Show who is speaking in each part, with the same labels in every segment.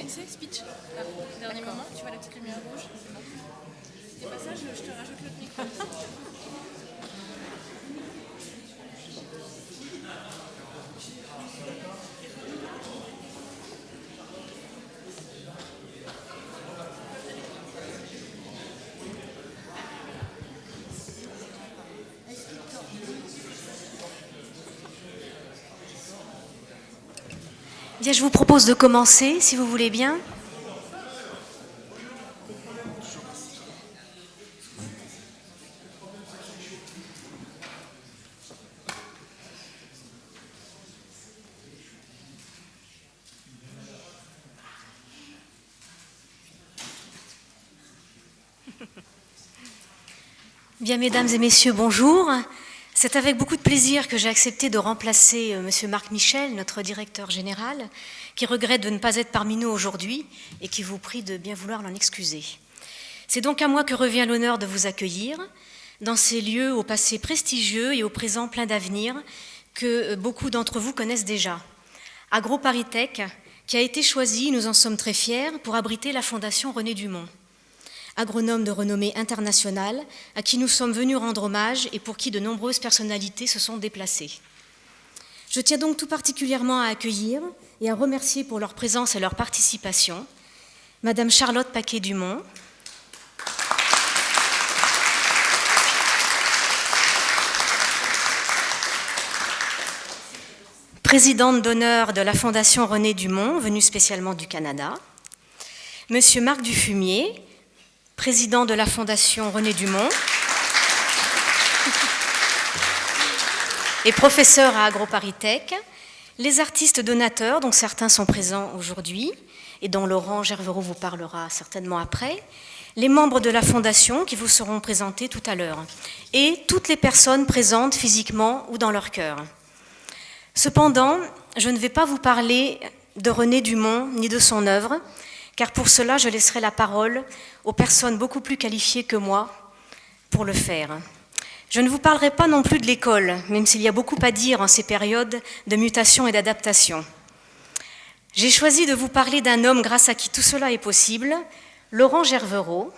Speaker 1: c'est speech. Là, dernier moment, tu vois la petite lumière rouge, c'est bon. Et pas ça, je te rajoute l'autre micro.
Speaker 2: Bien, je vous propose de commencer, si vous voulez bien. Bien, mesdames et messieurs, bonjour. C'est avec beaucoup de plaisir que j'ai accepté de remplacer Monsieur Marc Michel, notre directeur général, qui regrette de ne pas être parmi nous aujourd'hui et qui vous prie de bien vouloir l'en excuser. C'est donc à moi que revient l'honneur de vous accueillir dans ces lieux au passé prestigieux et au présent plein d'avenir que beaucoup d'entre vous connaissent déjà. AgroParisTech, qui a été choisi, nous en sommes très fiers, pour abriter la Fondation René Dumont. Agronome de renommée internationale, à qui nous sommes venus rendre hommage et pour qui de nombreuses personnalités se sont déplacées. Je tiens donc tout particulièrement à accueillir et à remercier pour leur présence et leur participation Madame Charlotte Paquet-Dumont, présidente d'honneur de la Fondation René Dumont, venue spécialement du Canada, Monsieur Marc Dufumier, président de la Fondation René Dumont et professeur à AgroParisTech, les artistes donateurs, dont certains sont présents aujourd'hui et dont Laurent Gervereau vous parlera certainement après, les membres de la Fondation qui vous seront présentés tout à l'heure, et toutes les personnes présentes physiquement ou dans leur cœur. Cependant, je ne vais pas vous parler de René Dumont ni de son œuvre, car pour cela, je laisserai la parole aux personnes beaucoup plus qualifiées que moi pour le faire. Je ne vous parlerai pas non plus de l'école, même s'il y a beaucoup à dire en ces périodes de mutation et d'adaptation. J'ai choisi de vous parler d'un homme grâce à qui tout cela est possible, Laurent Gervereau,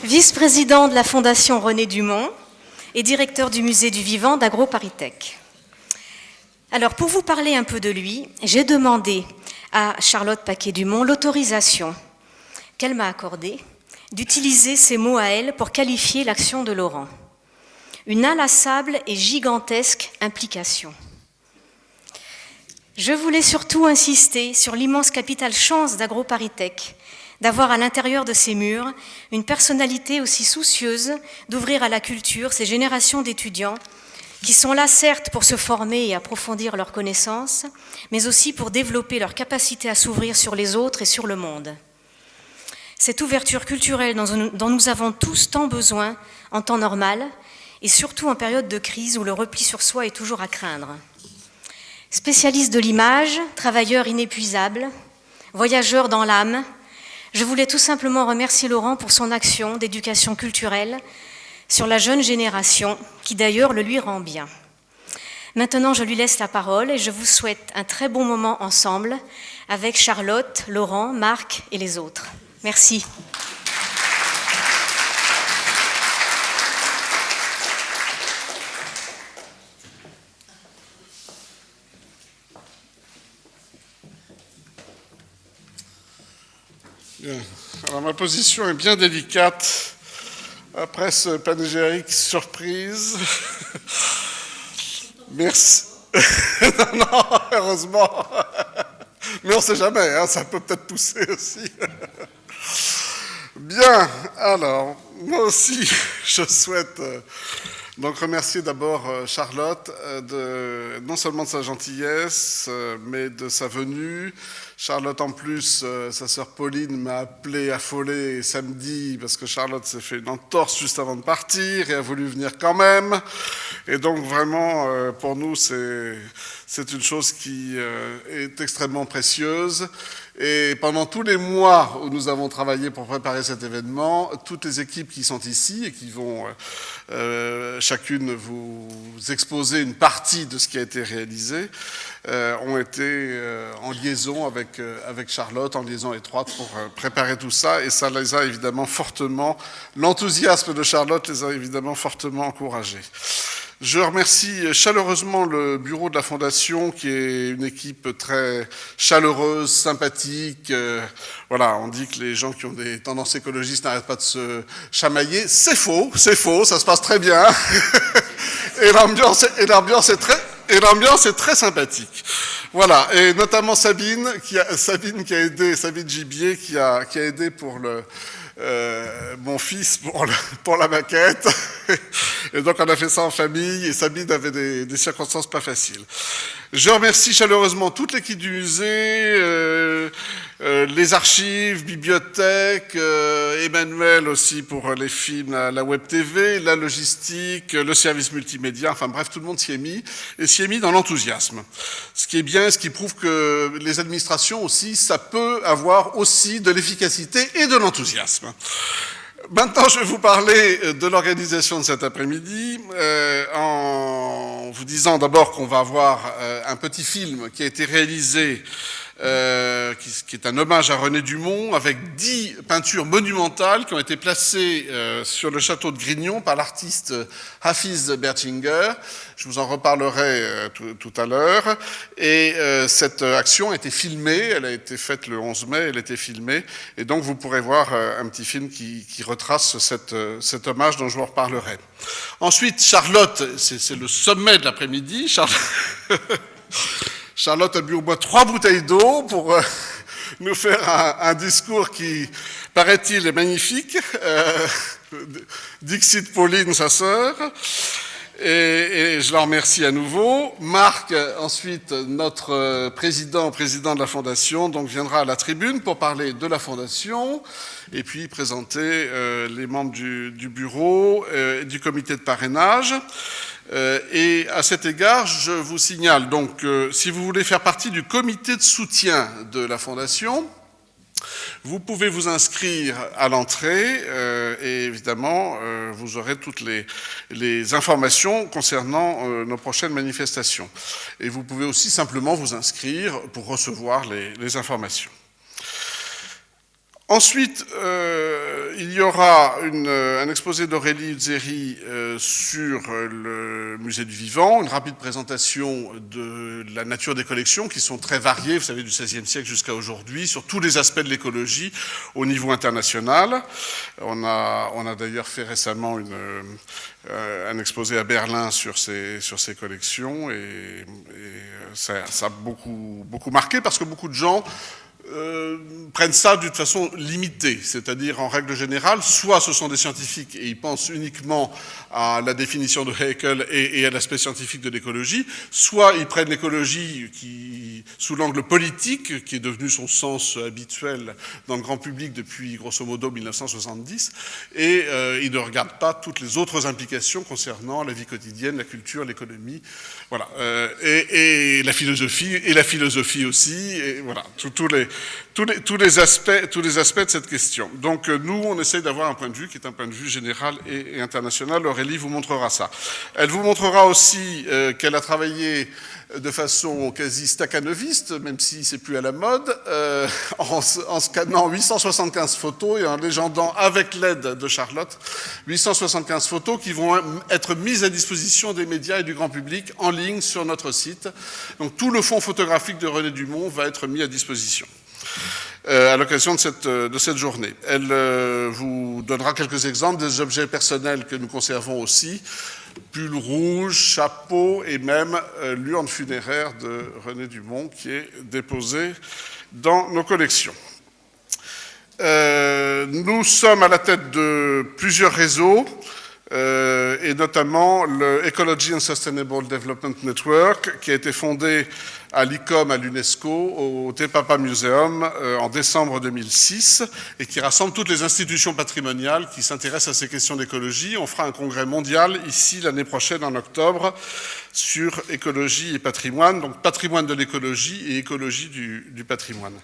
Speaker 2: vice-président de la Fondation René Dumont et directeur du musée du vivant d'AgroParisTech. Alors, pour vous parler un peu de lui, j'ai demandé à Charlotte Paquet-Dumont l'autorisation qu'elle m'a accordée d'utiliser ces mots à elle pour qualifier l'action de Laurent. Une inlassable et gigantesque implication. Je voulais surtout insister sur l'immense capital chance d'AgroParisTech d'avoir à l'intérieur de ces murs une personnalité aussi soucieuse d'ouvrir à la culture ces générations d'étudiants qui sont là certes pour se former et approfondir leurs connaissances, mais aussi pour développer leur capacité à s'ouvrir sur les autres et sur le monde. Cette ouverture culturelle dont nous avons tous tant besoin en temps normal, et surtout en période de crise où le repli sur soi est toujours à craindre. Spécialiste de l'image, travailleur inépuisable, voyageur dans l'âme, je voulais tout simplement remercier Laurent pour son action d'éducation culturelle sur la jeune génération, qui d'ailleurs le lui rend bien. Maintenant, je lui laisse la parole et je vous souhaite un très bon moment ensemble avec Charlotte, Laurent, Marc et les autres. Merci.
Speaker 3: Bien. Alors ma position est bien délicate après ce panégyrique surprise. Merci. Non, heureusement. Mais on ne sait jamais, hein, ça peut peut-être pousser aussi. Bien, alors, moi aussi, je souhaite donc remercier d'abord Charlotte, non seulement de sa gentillesse, mais de sa venue. Charlotte, en plus, sa sœur Pauline m'a appelé affolé samedi parce que Charlotte s'est fait une entorse juste avant de partir et a voulu venir quand même. Et donc, vraiment, pour nous, c'est une chose qui est extrêmement précieuse. Et pendant tous les mois où nous avons travaillé pour préparer cet événement, toutes les équipes qui sont ici et qui vont chacune vous exposer une partie de ce qui a été réalisé, ont été en liaison avec Charlotte, en liaison étroite pour préparer tout ça. Et ça les a évidemment fortement, l'enthousiasme de Charlotte les a évidemment fortement encouragés. Je remercie chaleureusement le bureau de la Fondation, qui est une équipe très chaleureuse, sympathique. Voilà, on dit que les gens qui ont des tendances écologistes n'arrêtent pas de se chamailler. C'est faux, ça se passe très bien. Et l'ambiance est très sympathique. Voilà, et notamment Sabine Gibier, qui a aidé pour mon fils pour la maquette. Et donc on a fait ça en famille, et Sabine avait des circonstances pas faciles. Je remercie chaleureusement toute l'équipe du musée, les archives, bibliothèque, Emmanuel aussi pour les films, la web TV, la logistique, le service multimédia, enfin bref, tout le monde s'y est mis, et s'y est mis dans l'enthousiasme. Ce qui est bien, ce qui prouve que les administrations aussi, ça peut avoir aussi de l'efficacité et de l'enthousiasme. Maintenant, je vais vous parler de l'organisation de cet après-midi, en vous disant d'abord qu'on va avoir un petit film qui a été réalisé, qui est un hommage à René Dumont, avec 10 peintures monumentales qui ont été placées sur le château de Grignon par l'artiste Hafiz Berchinger. Je vous en reparlerai tout à l'heure. Et cette action a été filmée, elle a été faite le 11 mai, elle a été filmée, et donc vous pourrez voir un petit film qui retrace cet hommage dont je vous reparlerai. Ensuite, Charlotte, c'est le sommet de l'après-midi. Charlotte a bu au moins 3 bouteilles d'eau pour nous faire un discours qui, paraît-il, est magnifique. Dixit Pauline, sa sœur. Et je la remercie à nouveau. Marc, ensuite, notre président de la Fondation, donc viendra à la tribune pour parler de la Fondation et puis présenter les membres du bureau et du comité de parrainage. Et à cet égard, je vous signale donc que si vous voulez faire partie du comité de soutien de la Fondation, vous pouvez vous inscrire à l'entrée et évidemment, vous aurez toutes les informations concernant nos prochaines manifestations. Et vous pouvez aussi simplement vous inscrire pour recevoir les informations. Ensuite, il y aura un exposé d'Aurélie Uzzeri sur le musée du vivant, une rapide présentation de la nature des collections qui sont très variées, vous savez, du XVIe siècle jusqu'à aujourd'hui, sur tous les aspects de l'écologie au niveau international. On a d'ailleurs fait récemment un exposé à Berlin sur ces collections et ça a beaucoup marqué parce que beaucoup de gens prennent ça d'une façon limitée, c'est-à-dire en règle générale, soit ce sont des scientifiques et ils pensent uniquement à la définition de Haeckel et à l'aspect scientifique de l'écologie, soit ils prennent l'écologie sous l'angle politique, qui est devenu son sens habituel dans le grand public depuis grosso modo 1970, et ils ne regardent pas toutes les autres implications concernant la vie quotidienne, la culture, l'économie, voilà, et la philosophie aussi, et voilà, tous les aspects de cette question. Donc nous, on essaye d'avoir un point de vue qui est un point de vue général et international. Aurélie vous montrera ça. Elle vous montrera aussi qu'elle a travaillé de façon quasi stakhanoviste, même si c'est plus à la mode, en scannant 875 photos et en légendant avec l'aide de Charlotte 875 photos qui vont être mises à disposition des médias et du grand public en ligne sur notre site. Donc tout le fonds photographique de René Dumont va être mis à disposition à l'occasion de cette journée. Elle vous donnera quelques exemples des objets personnels que nous conservons aussi, pull rouge, chapeau et même l'urne funéraire de René Dumont qui est déposée dans nos collections. Nous sommes à la tête de plusieurs réseaux, et notamment le Ecology and Sustainable Development Network, qui a été fondé à l'ICOM, à l'UNESCO, au Te Papa Museum en décembre 2006, et qui rassemble toutes les institutions patrimoniales qui s'intéressent à ces questions d'écologie. On fera un congrès mondial ici l'année prochaine, en octobre, sur écologie et patrimoine, donc patrimoine de l'écologie et écologie du patrimoine.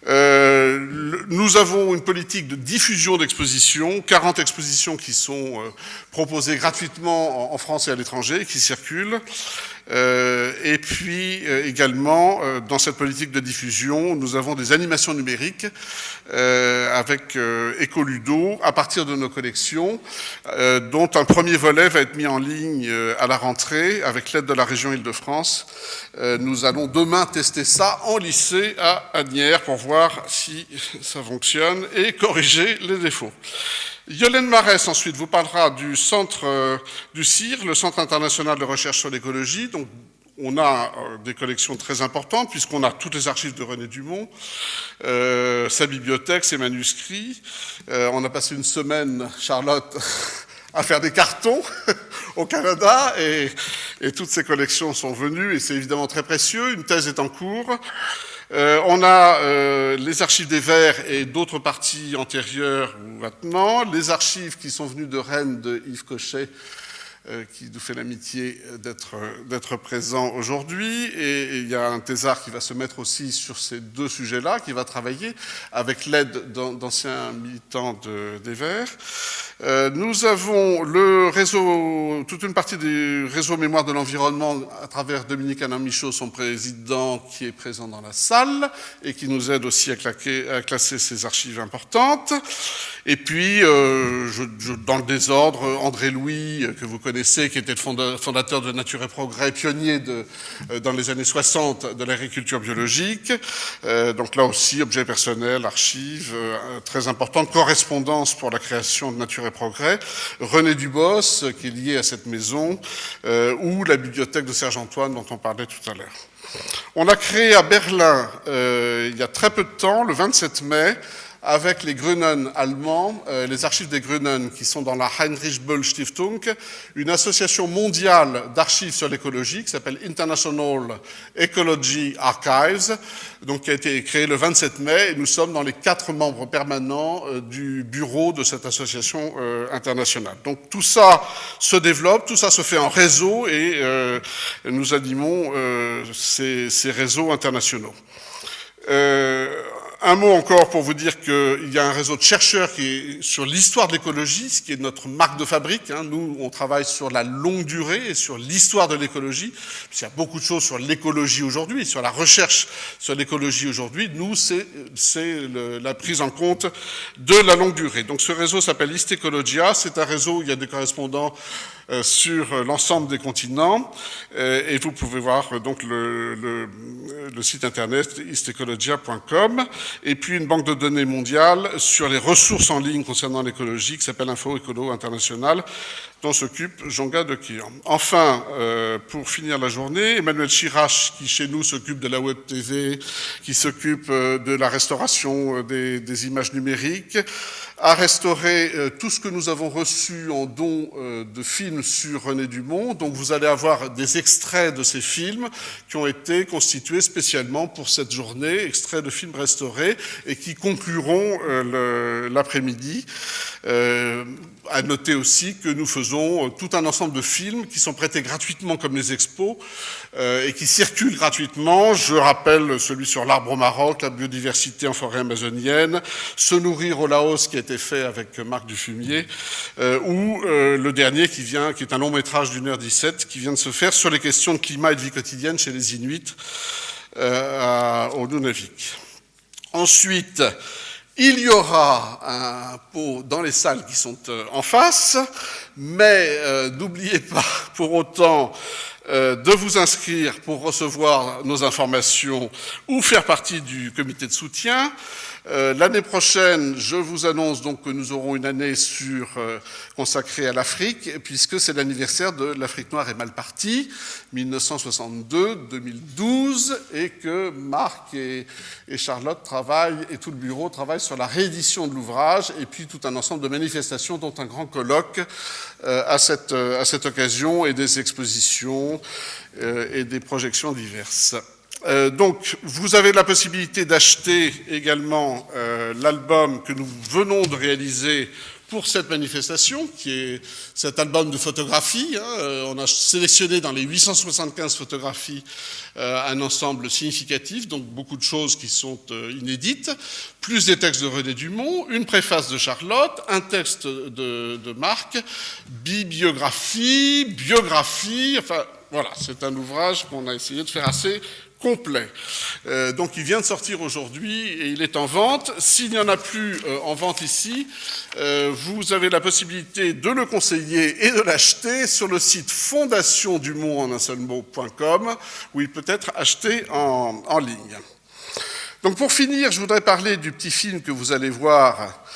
Speaker 3: Nous avons une politique de diffusion d'expositions, 40 expositions qui sont proposées gratuitement en France et à l'étranger, qui circulent. Et puis également, dans cette politique de diffusion, nous avons des animations numériques avec Ecoludo à partir de nos collections, dont un premier volet va être mis en ligne à la rentrée avec l'aide de la région Île-de-France. Nous allons demain tester ça en lycée à Asnières pour voir si ça fonctionne et corriger les défauts. Yolène Marès, ensuite, vous parlera du centre du CIR, le Centre international de recherche sur l'écologie. Donc, on a des collections très importantes, puisqu'on a toutes les archives de René Dumont, sa bibliothèque, ses manuscrits. On a passé une semaine, Charlotte, à faire des cartons au Canada, et toutes ces collections sont venues, et c'est évidemment très précieux. Une thèse est en cours. On a les archives des Verts et d'autres parties antérieures ou maintenant, les archives qui sont venues de Rennes de Yves Cochet, qui nous fait l'amitié d'être présent aujourd'hui. Et il y a un thésard qui va se mettre aussi sur ces deux sujets-là, qui va travailler avec l'aide d'anciens militants des Verts. Nous avons le réseau, toute une partie du réseau Mémoire de l'environnement à travers Dominique Alain Michaud, son président, qui est présent dans la salle et qui nous aide aussi à classer ces archives importantes. Et puis, dans le désordre, André Louis, que vous connaissez, qui était le fondateur de Nature et Progrès, pionnier dans les années 60 de l'agriculture biologique. Donc là aussi, objet personnel, archives, très importante, correspondance pour la création de Nature et Progrès. René Dubos, qui est lié à cette maison, ou la bibliothèque de Serge-Antoine, dont on parlait tout à l'heure. On a créé à Berlin, il y a très peu de temps, le 27 mai, avec les Grünen allemands, les archives des Grünen qui sont dans la Heinrich Böll Stiftung, une association mondiale d'archives sur l'écologie qui s'appelle International Ecology Archives, donc qui a été créée le 27 mai, et nous sommes dans les 4 membres permanents du bureau de cette association internationale. Donc tout ça se développe, tout ça se fait en réseau, et nous animons ces réseaux internationaux. Un mot encore pour vous dire qu'il y a un réseau de chercheurs qui est sur l'histoire de l'écologie, ce qui est notre marque de fabrique. Nous, on travaille sur la longue durée et sur l'histoire de l'écologie. Il y a beaucoup de choses sur l'écologie aujourd'hui, sur la recherche sur l'écologie aujourd'hui. Nous, c'est la prise en compte de la longue durée. Donc ce réseau s'appelle Histecologia. C'est un réseau où il y a des correspondants sur l'ensemble des continents, et vous pouvez voir donc le site internet histecologia.com, et puis une banque de données mondiale sur les ressources en ligne concernant l'écologie qui s'appelle Info Écolo International, dont s'occupe Jean-Gad de Kian. Enfin, pour finir la journée, Emmanuel Chirache, qui chez nous s'occupe de la web TV, qui s'occupe de la restauration des images numériques, a restauré tout ce que nous avons reçu en don de films sur René Dumont. Donc vous allez avoir des extraits de ces films qui ont été constitués spécialement pour cette journée, extraits de films restaurés et qui concluront l'après-midi. À noter aussi que nous faisons tout un ensemble de films qui sont prêtés gratuitement comme les expos et qui circulent gratuitement. Je rappelle celui sur l'arbre au Maroc, la biodiversité en forêt amazonienne, Se nourrir au Laos qui a été fait avec Marc Dufumier, ou le dernier qui est un long métrage d'1h17 qui vient de se faire sur les questions de climat et de vie quotidienne chez les Inuits au Nunavik. Ensuite, il y aura un pot dans les salles qui sont en face, mais n'oubliez pas pour autant de vous inscrire pour recevoir nos informations ou faire partie du comité de soutien. L'année prochaine, je vous annonce donc que nous aurons une année consacrée à l'Afrique, puisque c'est l'anniversaire de l'Afrique noire est mal partie, 1962-2012, et que Marc et Charlotte travaillent, et tout le bureau travaille sur la réédition de l'ouvrage, et puis tout un ensemble de manifestations, dont un grand colloque à cette occasion, et des expositions et des projections diverses. Donc, vous avez la possibilité d'acheter également l'album que nous venons de réaliser pour cette manifestation, qui est cet album de photographies. On a sélectionné dans les 875 photographies un ensemble significatif, donc beaucoup de choses qui sont inédites, plus des textes de René Dumont, une préface de Charlotte, un texte de Marc, bibliographie, biographie, enfin voilà, c'est un ouvrage qu'on a essayé de faire assez complet. Donc il vient de sortir aujourd'hui et il est en vente. S'il n'y en a plus en vente ici, vous avez la possibilité de le conseiller et de l'acheter sur le site fondationdumont.com où il peut être acheté en ligne. Donc pour finir, je voudrais parler du petit film que vous allez voir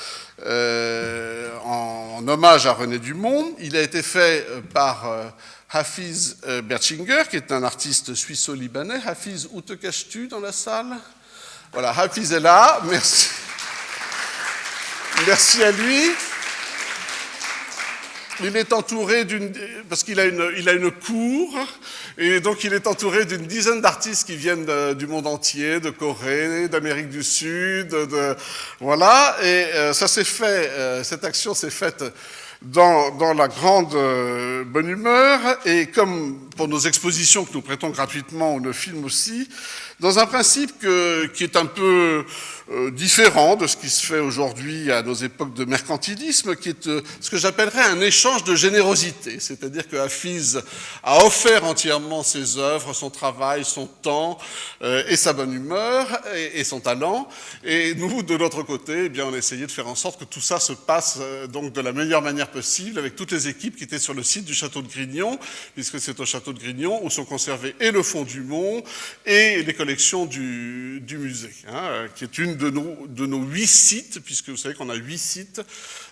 Speaker 3: en hommage à René Dumont. Il a été fait par Hafiz Bertschinger, qui est un artiste suisseau-libanais. Hafiz, où te caches-tu dans la salle? Voilà, Hafiz est là, merci. Merci à lui. Il est entouré parce qu'il a une cour, et donc il est entouré d'une dizaine d'artistes qui viennent du monde entier, de Corée, d'Amérique du Sud, voilà, et ça s'est fait, cette action s'est faite dans la grande bonne humeur, et comme pour nos expositions que nous prêtons gratuitement, ou nos films aussi, dans un principe qui est un peu différent de ce qui se fait aujourd'hui à nos époques de mercantilisme, qui est ce que j'appellerais un échange de générosité. C'est-à-dire que Hafiz a offert entièrement ses œuvres, son travail, son temps et sa bonne humeur et son talent. Et nous, de l'autre côté, eh bien, on a essayé de faire en sorte que tout ça se passe donc de la meilleure manière possible avec toutes les équipes qui étaient sur le site du château de Grignon, puisque c'est au château de Grignon où sont conservés et le fonds Dumont et les collections du musée, qui est une de nos 8 sites, puisque vous savez qu'on a 8 sites,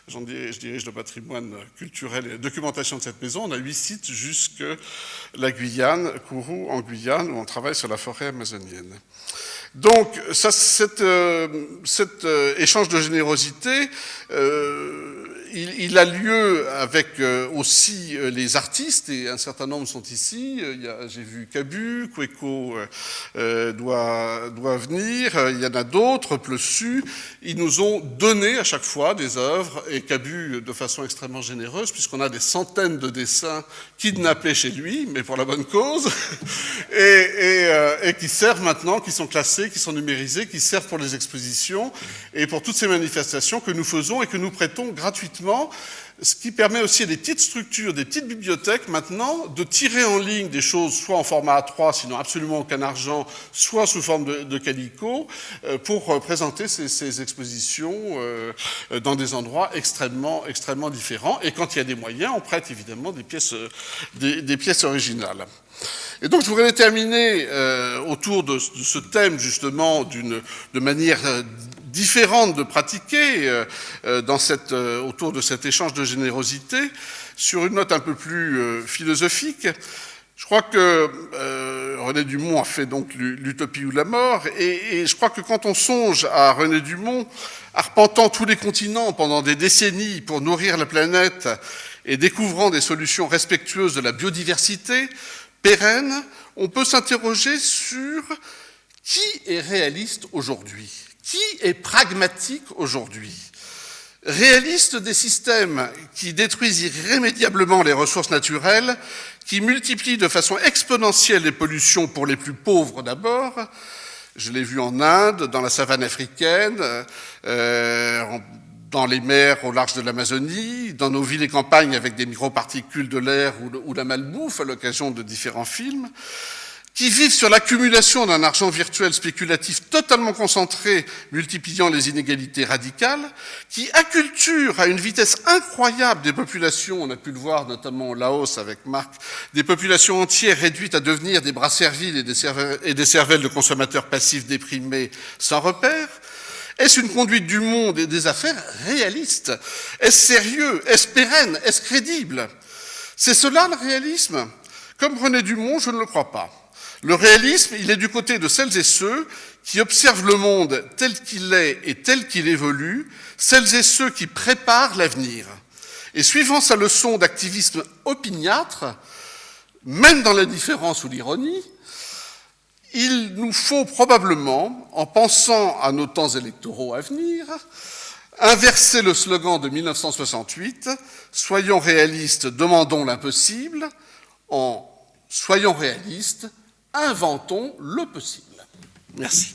Speaker 3: je dirige le patrimoine culturel et la documentation de cette maison, on a 8 sites jusque la Guyane, Kourou en Guyane, où on travaille sur la forêt amazonienne. Donc, cet échange de générosité, il a lieu avec aussi les artistes, et un certain nombre sont ici. J'ai vu Cabu, Kweko doit venir, il y en a d'autres, Plessu. Ils nous ont donné à chaque fois des œuvres, et Cabu de façon extrêmement généreuse, puisqu'on a des centaines de dessins kidnappés chez lui, mais pour la bonne cause, et qui servent maintenant, qui sont classés, qui sont numérisés, qui servent pour les expositions et pour toutes ces manifestations que nous faisons et que nous prêtons gratuitement, ce qui permet aussi à des petites structures, des petites bibliothèques maintenant de tirer en ligne des choses soit en format A3, sinon absolument aucun argent, soit sous forme de calicot, pour présenter ces expositions dans des endroits extrêmement différents. Et quand il y a des moyens, on prête évidemment des pièces originales. Et donc je voudrais terminer autour de ce thème justement de manière différente de pratiquer autour de cet échange de générosité, sur une note un peu plus philosophique. Je crois que René Dumont a fait donc l'Utopie ou la mort, et je crois que quand on songe à René Dumont arpentant tous les continents pendant des décennies pour nourrir la planète et découvrant des solutions respectueuses de la biodiversité pérenne, on peut s'interroger sur qui est réaliste aujourd'hui, qui est pragmatique aujourd'hui. Réaliste des systèmes qui détruisent irrémédiablement les ressources naturelles, qui multiplient de façon exponentielle les pollutions pour les plus pauvres d'abord. Je l'ai vu en Inde, dans la savane africaine, dans les mers au large de l'Amazonie, dans nos villes et campagnes avec des microparticules de l'air ou la malbouffe à l'occasion de différents films, qui vivent sur l'accumulation d'un argent virtuel spéculatif totalement concentré, multipliant les inégalités radicales, qui acculturent à une vitesse incroyable des populations, on a pu le voir notamment au Laos avec Marc, des populations entières réduites à devenir des bras serviles et des cervelles de consommateurs passifs déprimés sans repère. Est-ce une conduite du monde et des affaires réaliste? Est-ce sérieux? Est-ce pérenne? Est-ce crédible? C'est cela le réalisme? Comme René Dumont, je ne le crois pas. Le réalisme, il est du côté de celles et ceux qui observent le monde tel qu'il est et tel qu'il évolue, celles et ceux qui préparent l'avenir. Et suivant sa leçon d'activisme opiniâtre, même dans l'indifférence ou l'ironie, il nous faut probablement, en pensant à nos temps électoraux à venir, Inverser le slogan de 1968, « Soyons réalistes, demandons l'impossible », en « Soyons réalistes, inventons le possible ». Merci.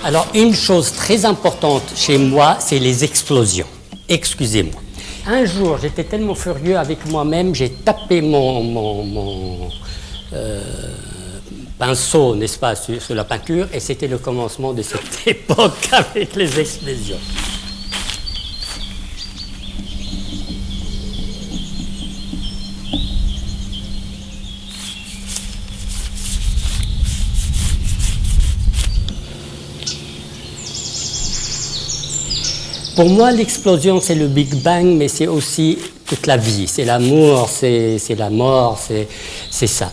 Speaker 4: Alors, une chose très importante chez moi, c'est les explosions. Excusez-moi. Un jour, j'étais tellement furieux avec moi-même, j'ai tapé mon pinceau, n'est-ce pas, sur la peinture, et c'était le commencement de cette époque avec les explosions. Pour moi, l'explosion, c'est le Big Bang, mais c'est aussi toute la vie. C'est l'amour, c'est la mort, c'est ça.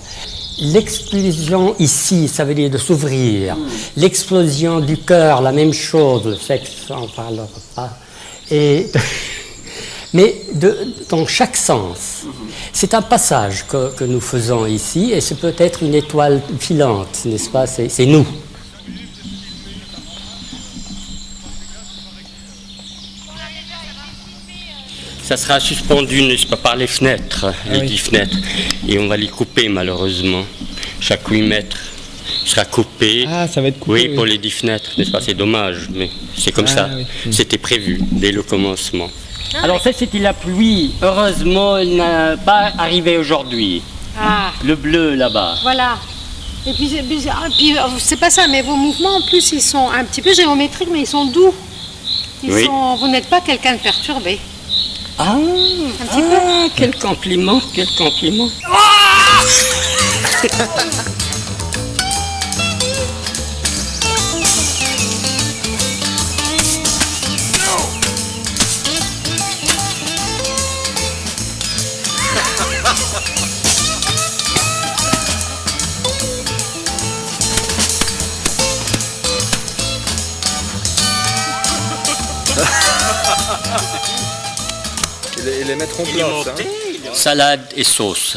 Speaker 4: L'explosion ici, ça veut dire de s'ouvrir. L'explosion du cœur, la même chose, le sexe, on ne parlera pas. Mais dans chaque sens. C'est un passage que nous faisons ici, et c'est peut-être une étoile filante, n'est-ce pas? C'est nous. Ça sera suspendu, n'est-ce pas, par les fenêtres, les 10 fenêtres. Et on va les couper, malheureusement. Chaque 8 mètres sera coupé.
Speaker 5: Ah, ça va être coupé.
Speaker 4: Oui, pour les 10 fenêtres, n'est-ce pas? C'est dommage, mais c'est comme ça. Oui. C'était prévu dès le commencement. Alors, ça, c'était la pluie. Heureusement, elle n'a pas arrivé aujourd'hui.
Speaker 6: Ah.
Speaker 4: Le bleu, là-bas.
Speaker 6: Voilà. Et puis, c'est pas ça, mais vos mouvements, en plus, ils sont un petit peu géométriques, mais ils sont doux. Vous n'êtes pas quelqu'un de perturbé.
Speaker 4: Ah,
Speaker 6: un petit peu.
Speaker 4: Quel compliment, quel compliment.
Speaker 5: les mettre en place. Hein.
Speaker 4: Salade et sauce.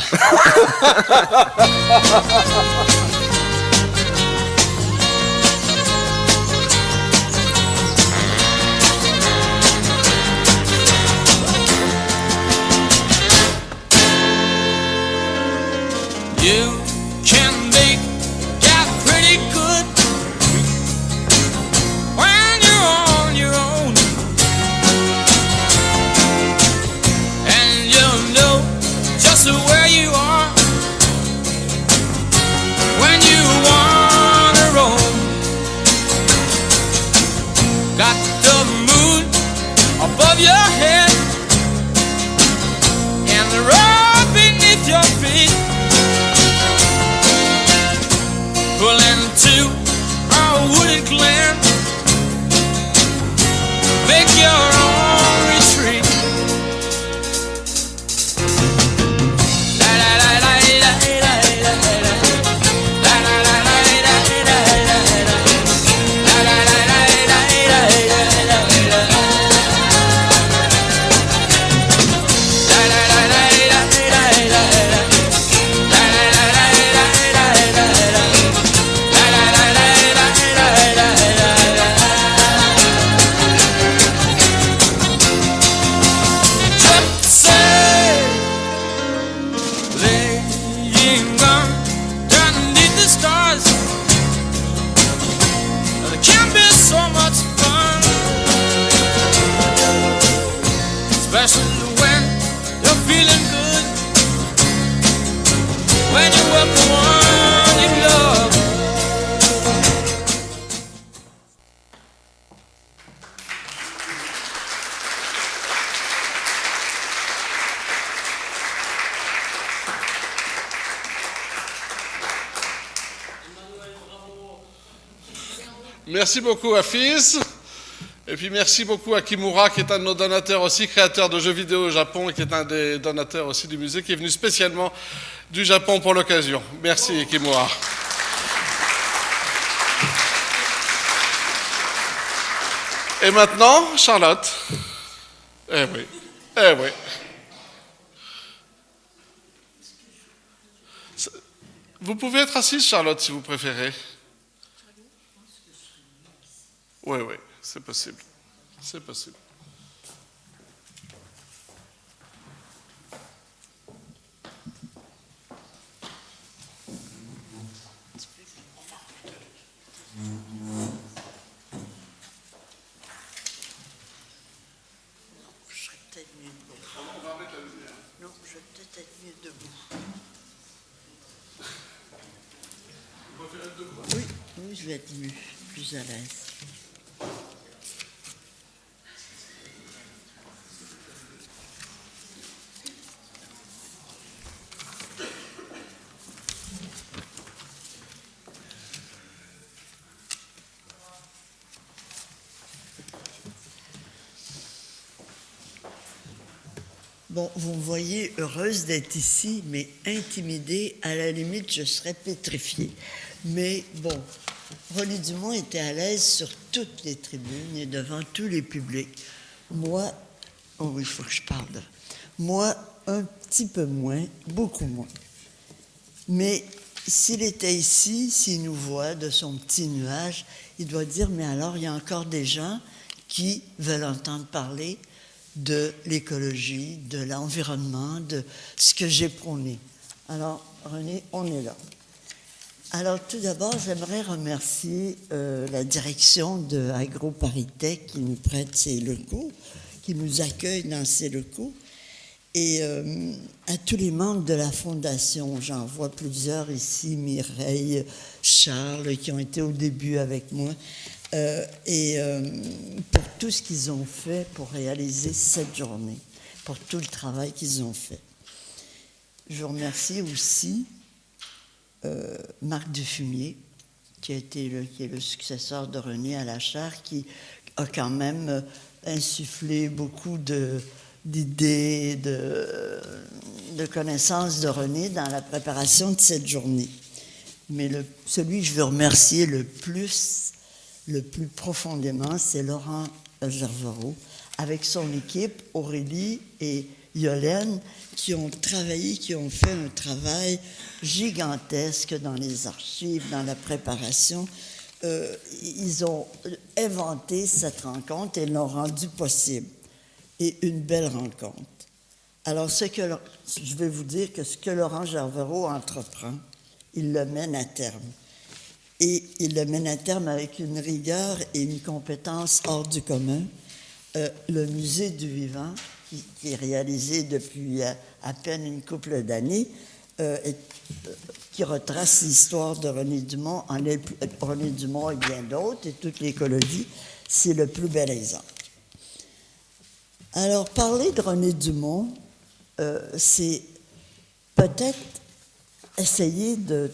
Speaker 7: You can make out pretty good when you're on your own, and you'll know just where you are when you wanna roam. Got the moon above your head and the road beneath your feet. Pull into a wooded glen, make your own retreat. La la la la la la la la la la la la la especially when you're feeling good, when you're with the one you love.
Speaker 3: Merci beaucoup à Fils. Et puis merci beaucoup à Kimura, qui est un de nos donateurs aussi, créateur de jeux vidéo au Japon, et qui est un des donateurs aussi du musée, qui est venu spécialement du Japon pour l'occasion. Merci Kimura. Et maintenant, Charlotte. Eh oui, eh oui. Vous pouvez être assise, Charlotte, si vous préférez. Oui, oui. C'est possible. C'est possible.
Speaker 8: Je serais peut-être mieux debout. Non, je vais peut-être être mieux debout. Oui, oui, je vais être mieux, plus à l'aise. Bon, vous me voyez heureuse d'être ici, mais intimidée, à la limite, je serais pétrifiée. Mais bon, René Dumont était à l'aise sur toutes les tribunes et devant tous les publics. Moi, oh oui, il faut que je parle. Moi, un petit peu moins, beaucoup moins. Mais s'il était ici, s'il nous voit de son petit nuage, il doit dire, mais alors, il y a encore des gens qui veulent entendre parler de l'écologie, de l'environnement, de ce que j'ai prôné. Alors, René, on est là. Alors, tout d'abord, j'aimerais remercier la direction de AgroParisTech qui nous prête ses locaux, qui nous accueille dans ses locaux, et à tous les membres de la Fondation. J'en vois plusieurs ici, Mireille, Charles, qui ont été au début avec moi. Pour tout ce qu'ils ont fait pour réaliser cette journée, pour tout le travail qu'ils ont fait. Je remercie aussi Marc Dufumier, qui est le successeur de René à la chaire, qui a quand même insufflé beaucoup d'idées, de connaissances de René dans la préparation de cette journée. Mais celui que je veux remercier le plus profondément, c'est Laurent Gervaro, avec son équipe, Aurélie et Yolène, qui ont travaillé, qui ont fait un travail gigantesque dans les archives, dans la préparation. Ils ont inventé cette rencontre et l'ont rendue possible. Et une belle rencontre. Alors, je vais vous dire que ce que Laurent Gerveraud entreprend, il le mène à terme. Et il le mène à terme avec une rigueur et une compétence hors du commun. Le musée du vivant, qui est réalisé depuis à peine une couple d'années, qui retrace l'histoire de René Dumont, René Dumont et bien d'autres, et toute l'écologie, c'est le plus bel exemple. Alors, parler de René Dumont, c'est peut-être essayer de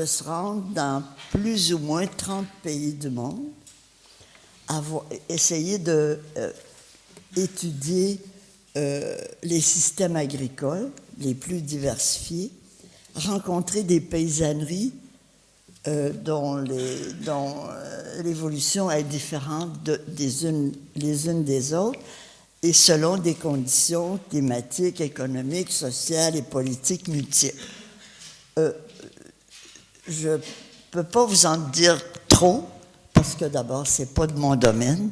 Speaker 8: se rendre dans plus ou moins 30 pays du monde, essayer d'étudier les systèmes agricoles les plus diversifiés, rencontrer des paysanneries dont l'évolution est différente les unes des autres, et selon des conditions climatiques, économiques, sociales et politiques multiples. Je ne peux pas vous en dire trop, parce que d'abord, ce n'est pas de mon domaine,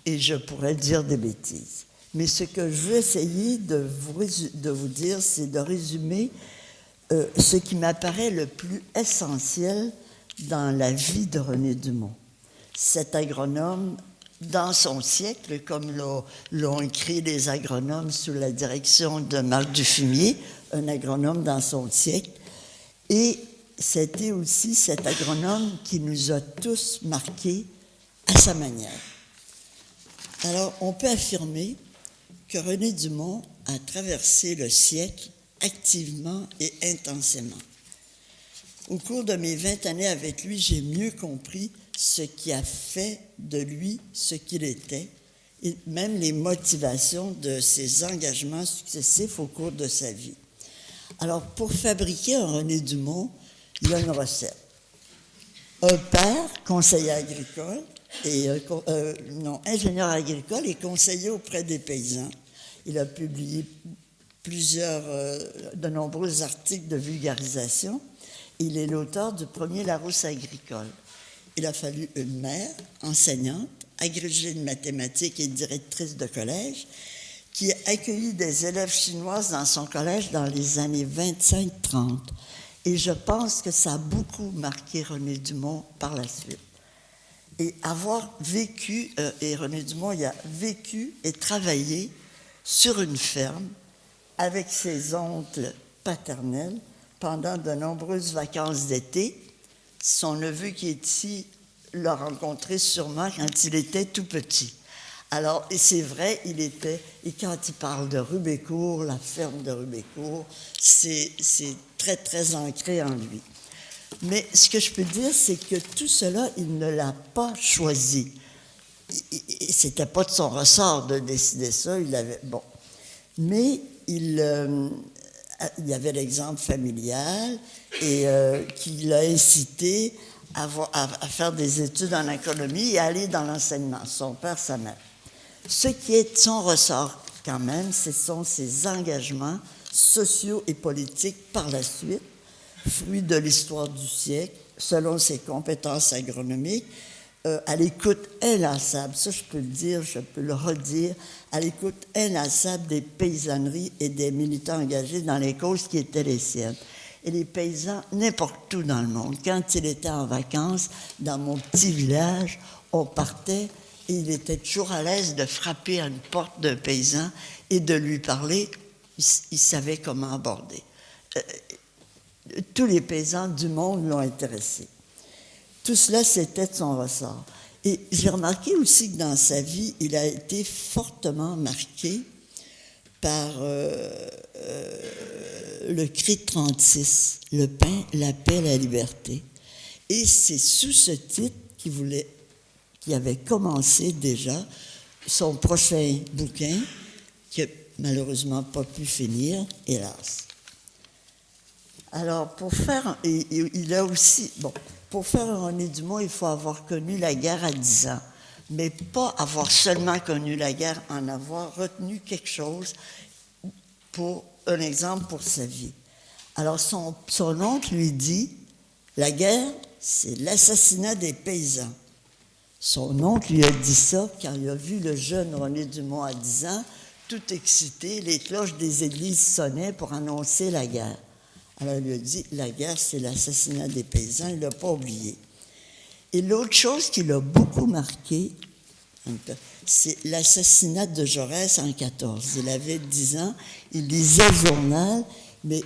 Speaker 8: et je pourrais dire des bêtises. Mais ce que je veux essayer de vous dire, c'est de résumer ce qui m'apparaît le plus essentiel dans la vie de René Dumont. Cet agronome, dans son siècle, comme l'ont écrit les agronomes sous la direction de Marc Dufumier, un agronome dans son siècle, et c'était aussi cet agronome qui nous a tous marqués à sa manière. Alors, on peut affirmer que René Dumont a traversé le siècle activement et intensément. Au cours de mes 20 années avec lui, j'ai mieux compris ce qui a fait de lui ce qu'il était, et même les motivations de ses engagements successifs au cours de sa vie. Alors, pour fabriquer un René Dumont, il y a une recette. Un père, conseiller agricole, ingénieur agricole et conseiller auprès des paysans. Il a publié de nombreux articles de vulgarisation. Il est l'auteur du premier Larousse agricole. Il a fallu une mère, enseignante, agrégée de mathématiques et directrice de collège, qui a accueilli des élèves chinoises dans son collège dans les années 25-30. Et je pense que ça a beaucoup marqué René Dumont par la suite. Et avoir vécu, et René Dumont, il a vécu et travaillé sur une ferme avec ses oncles paternels pendant de nombreuses vacances d'été. Son neveu qui est ici l'a rencontré sûrement quand il était tout petit. Alors, et c'est vrai, et quand il parle de Rubécourt, la ferme de Rubécourt, c'est très, très ancré en lui. Mais ce que je peux dire, c'est que tout cela, il ne l'a pas choisi. C'était pas de son ressort de décider ça. Mais il y avait l'exemple familial et qui l'a incité à faire des études en économie et à aller dans l'enseignement, son père, sa mère. Ce qui est de son ressort quand même, ce sont ses engagements sociaux et politiques par la suite, fruit de l'histoire du siècle, selon ses compétences agronomiques, à l'écoute inlassable, ça je peux le dire, je peux le redire, à l'écoute inlassable des paysanneries et des militants engagés dans les causes qui étaient les siennes. Et les paysans, n'importe où dans le monde, quand il était en vacances, dans mon petit village, on partait et il était toujours à l'aise de frapper à une porte d'un paysan et de lui parler. Il savait comment aborder. Tous les paysans du monde l'ont intéressé. Tout cela, c'était de son ressort. Et j'ai remarqué aussi que dans sa vie, il a été fortement marqué par le cri de 36, le pain, la paix, la liberté. Et c'est sous ce titre qu'il avait commencé déjà son prochain bouquin, qui n'a malheureusement pas pu finir, hélas. Alors, pour faire un René Dumont, il faut avoir connu la guerre à 10 ans. mais pas avoir seulement connu la guerre, en avoir retenu quelque chose pour un exemple pour sa vie. Alors son oncle lui dit, la guerre, c'est l'assassinat des paysans. Son oncle lui a dit ça quand il a vu le jeune René Dumont à 10 ans, tout excité, les cloches des églises sonnaient pour annoncer la guerre. Alors il lui a dit, la guerre, c'est l'assassinat des paysans, il ne l'a pas oublié. Et l'autre chose qui l'a beaucoup marqué, c'est l'assassinat de Jaurès en 14. Il avait 10 ans, il lisait le journal, mais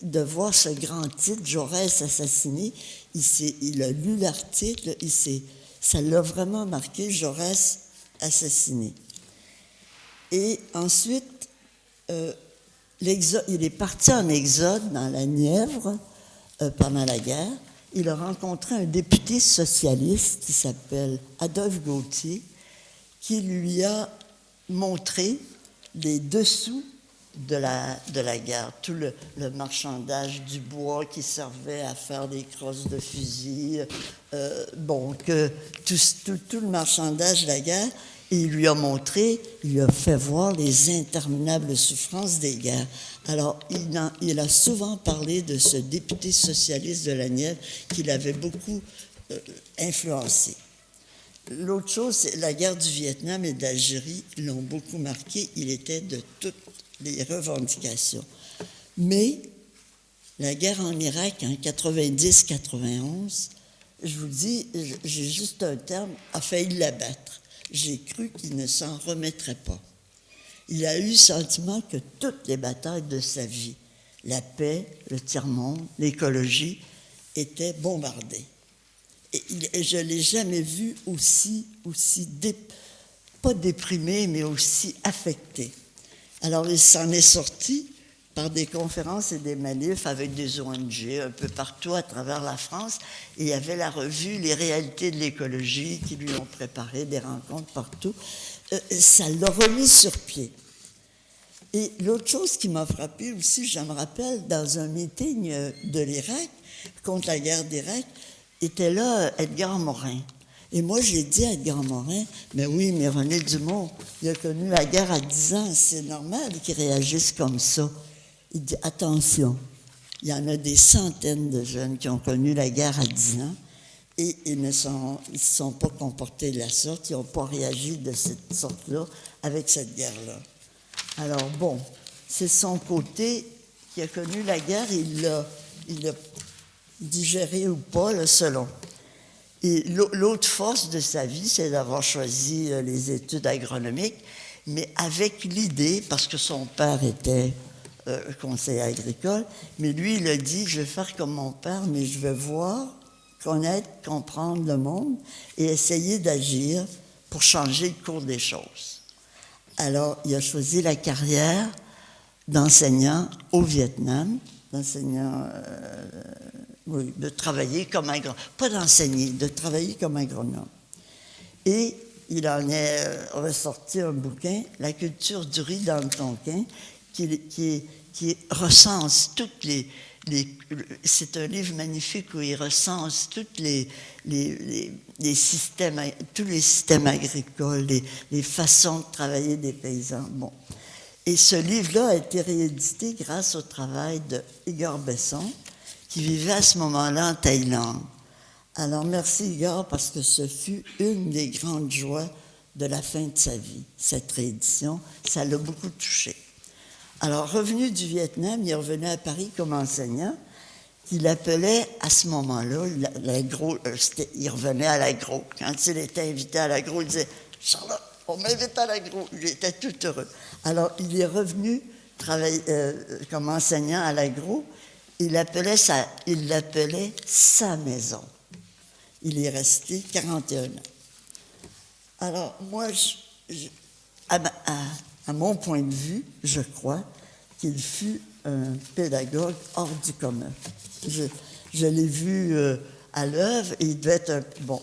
Speaker 8: de voir ce grand titre, Jaurès assassiné, il a lu l'article, ça l'a vraiment marqué, Jaurès assassiné. Et ensuite, il est parti en exode dans la Nièvre pendant la guerre. Il a rencontré un député socialiste qui s'appelle Adolphe Gautier, qui lui a montré les dessous de la guerre, tout le marchandage du bois qui servait à faire des crosses de fusil, que tout le marchandage de la guerre, et il lui a montré, il lui a fait voir les interminables souffrances des guerres. Alors, il a souvent parlé de ce député socialiste de la Nièvre qui l'avait beaucoup influencé. L'autre chose, c'est la guerre du Vietnam et d'Algérie l'ont beaucoup marqué. Il était de toutes les revendications. Mais la guerre en Irak en 90-91, je vous dis, j'ai juste un terme, a failli l'abattre. J'ai cru qu'il ne s'en remettrait pas. Il a eu le sentiment que toutes les batailles de sa vie, la paix, le tiers-monde, l'écologie, étaient bombardées. Et je ne l'ai jamais vu aussi pas déprimé, mais aussi affecté. Alors, il s'en est sorti par des conférences et des manifs avec des ONG un peu partout à travers la France. Et il y avait la revue Les réalités de l'écologie qui lui ont préparé des rencontres partout. Ça l'a remis sur pied. Et l'autre chose qui m'a frappée aussi, je me rappelle, dans un meeting de l'Irak, contre la guerre d'Irak, était là Edgar Morin. Et moi, j'ai dit à Edgar Morin, mais oui, mais René Dumont, il a connu la guerre à 10 ans, c'est normal qu'il réagisse comme ça. Il dit, attention, il y en a des centaines de jeunes qui ont connu la guerre à 10 ans et ils ne sont pas comportés de la sorte, ils n'ont pas réagi de cette sorte-là avec cette guerre-là. Alors bon, c'est son côté qui a connu la guerre, il l'a digéré ou pas, là, selon. Et l'autre force de sa vie, c'est d'avoir choisi les études agronomiques, mais avec l'idée, parce que son père était conseiller agricole, mais lui, il a dit, je vais faire comme mon père, mais je vais voir, connaître, comprendre le monde et essayer d'agir pour changer le cours des choses. Alors, il a choisi la carrière d'enseignant au Vietnam, de travailler comme agronome, pas d'enseigner, de travailler comme agronome. Et il en est ressorti un bouquin, La culture du riz dans le Tonkin, qui recense toutes les c'est un livre magnifique où il recense toutes les systèmes, tous les systèmes agricoles, les façons de travailler des paysans. Bon. Et ce livre-là a été réédité grâce au travail de Igor Besson, qui vivait à ce moment-là en Thaïlande. Alors, merci Igor, parce que ce fut une des grandes joies de la fin de sa vie, cette réédition. Ça l'a beaucoup touché. Alors, revenu du Vietnam, il est revenu à Paris comme enseignant. Il appelait à ce moment-là, il revenait à l'agro. Quand il était invité à l'agro, il disait « Charlotte, on m'invite à l'agro ». Il était tout heureux. Alors, il est revenu travailler comme enseignant à l'agro. Il l'appelait sa maison. Il est resté 41 ans. Alors, moi, à mon point de vue, je crois qu'il fut un pédagogue hors du commun. Je l'ai vu à l'œuvre et il devait être bon.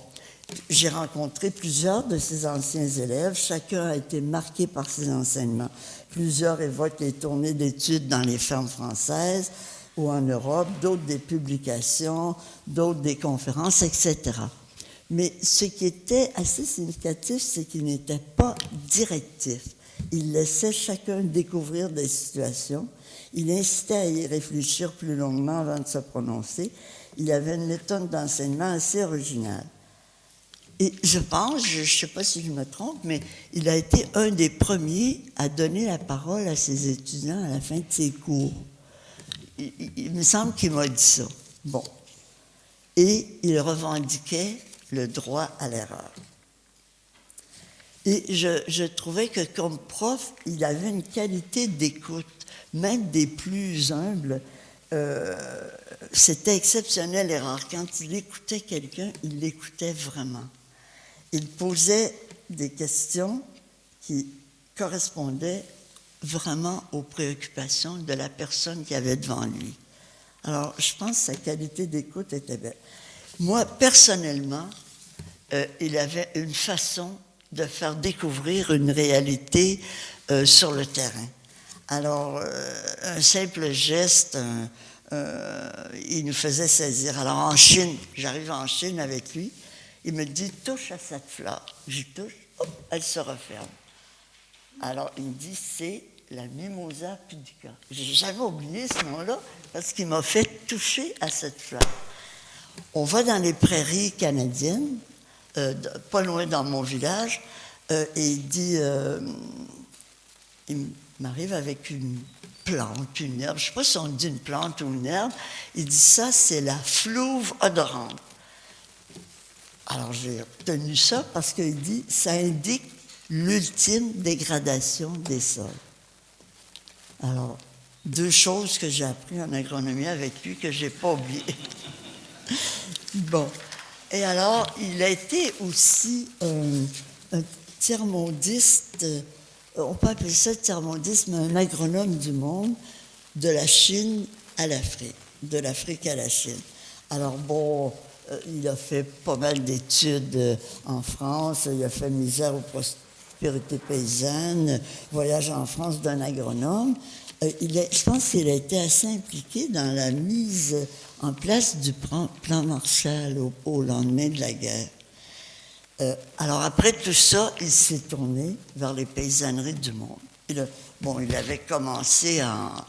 Speaker 8: J'ai rencontré plusieurs de ses anciens élèves. Chacun a été marqué par ses enseignements. Plusieurs évoquent les tournées d'études dans les fermes françaises ou en Europe, d'autres des publications, d'autres des conférences, etc. Mais ce qui était assez significatif, c'est qu'il n'était pas directif. Il laissait chacun découvrir des situations. Il incitait à y réfléchir plus longuement avant de se prononcer. Il avait une méthode d'enseignement assez originale. Et je pense, je ne sais pas si je me trompe, mais il a été un des premiers à donner la parole à ses étudiants à la fin de ses cours. Il me semble qu'il m'a dit ça. Bon. Et il revendiquait le droit à l'erreur. Et je trouvais que comme prof, il avait une qualité d'écoute, même des plus humbles. C'était exceptionnel et rare. Quand il écoutait quelqu'un, il l'écoutait vraiment. Il posait des questions qui correspondaient vraiment aux préoccupations de la personne qui avait devant lui. Alors, je pense que sa qualité d'écoute était belle. Moi, personnellement, il avait une façon de faire découvrir une réalité sur le terrain. Alors, un simple geste, il nous faisait saisir. Alors, en Chine, j'arrive en Chine avec lui, il me dit « touche à cette fleur ». J'y touche, hop, elle se referme. Alors, il me dit « c'est la Mimosa pudica ». J'ai jamais oublié ce nom-là parce qu'il m'a fait toucher à cette fleur. On va dans les prairies canadiennes, pas loin dans mon village, et il dit, il m'arrive avec une plante, une herbe, je ne sais pas si on dit une plante ou une herbe, il dit ça, c'est la flouve odorante. Alors j'ai retenu ça parce qu'il dit, ça indique l'ultime dégradation des sols. Alors, deux choses que j'ai apprises en agronomie avec lui que je n'ai pas oubliées. Bon. Et alors, il a été aussi un tiers-mondiste, on peut appeler ça tiers-mondiste, mais un agronome du monde, de la Chine à l'Afrique, de l'Afrique à la Chine. Alors bon, il a fait pas mal d'études en France, il a fait Misère aux prospérités paysannes, Voyage en France d'un agronome. Je pense qu'il a été assez impliqué dans la mise en place du plan Marshall au lendemain de la guerre. Alors après tout ça, il s'est tourné vers les paysanneries du monde. Il avait commencé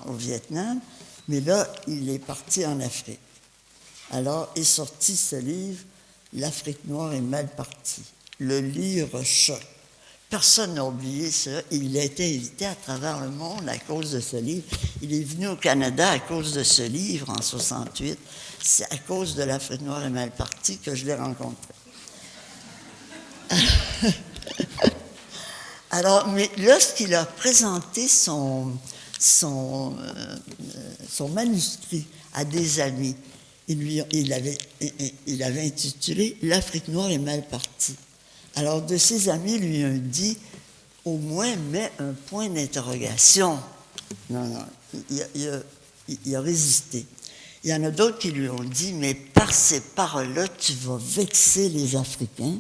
Speaker 8: au Vietnam, mais là, il est parti en Afrique. Alors est sorti ce livre, « L'Afrique noire est mal partie ». Le livre choque. Personne n'a oublié ça. Il a été invité à travers le monde à cause de ce livre. Il est venu au Canada à cause de ce livre en 1968. C'est à cause de l'Afrique noire est mal partie que je l'ai rencontré. Alors, mais lorsqu'il a présenté son manuscrit à des amis, il avait intitulé « L'Afrique noire est mal partie ». Alors, de ses amis lui ont dit, au moins, mets un point d'interrogation. Non, il a résisté. Il y en a d'autres qui lui ont dit, mais par ces paroles-là, tu vas vexer les Africains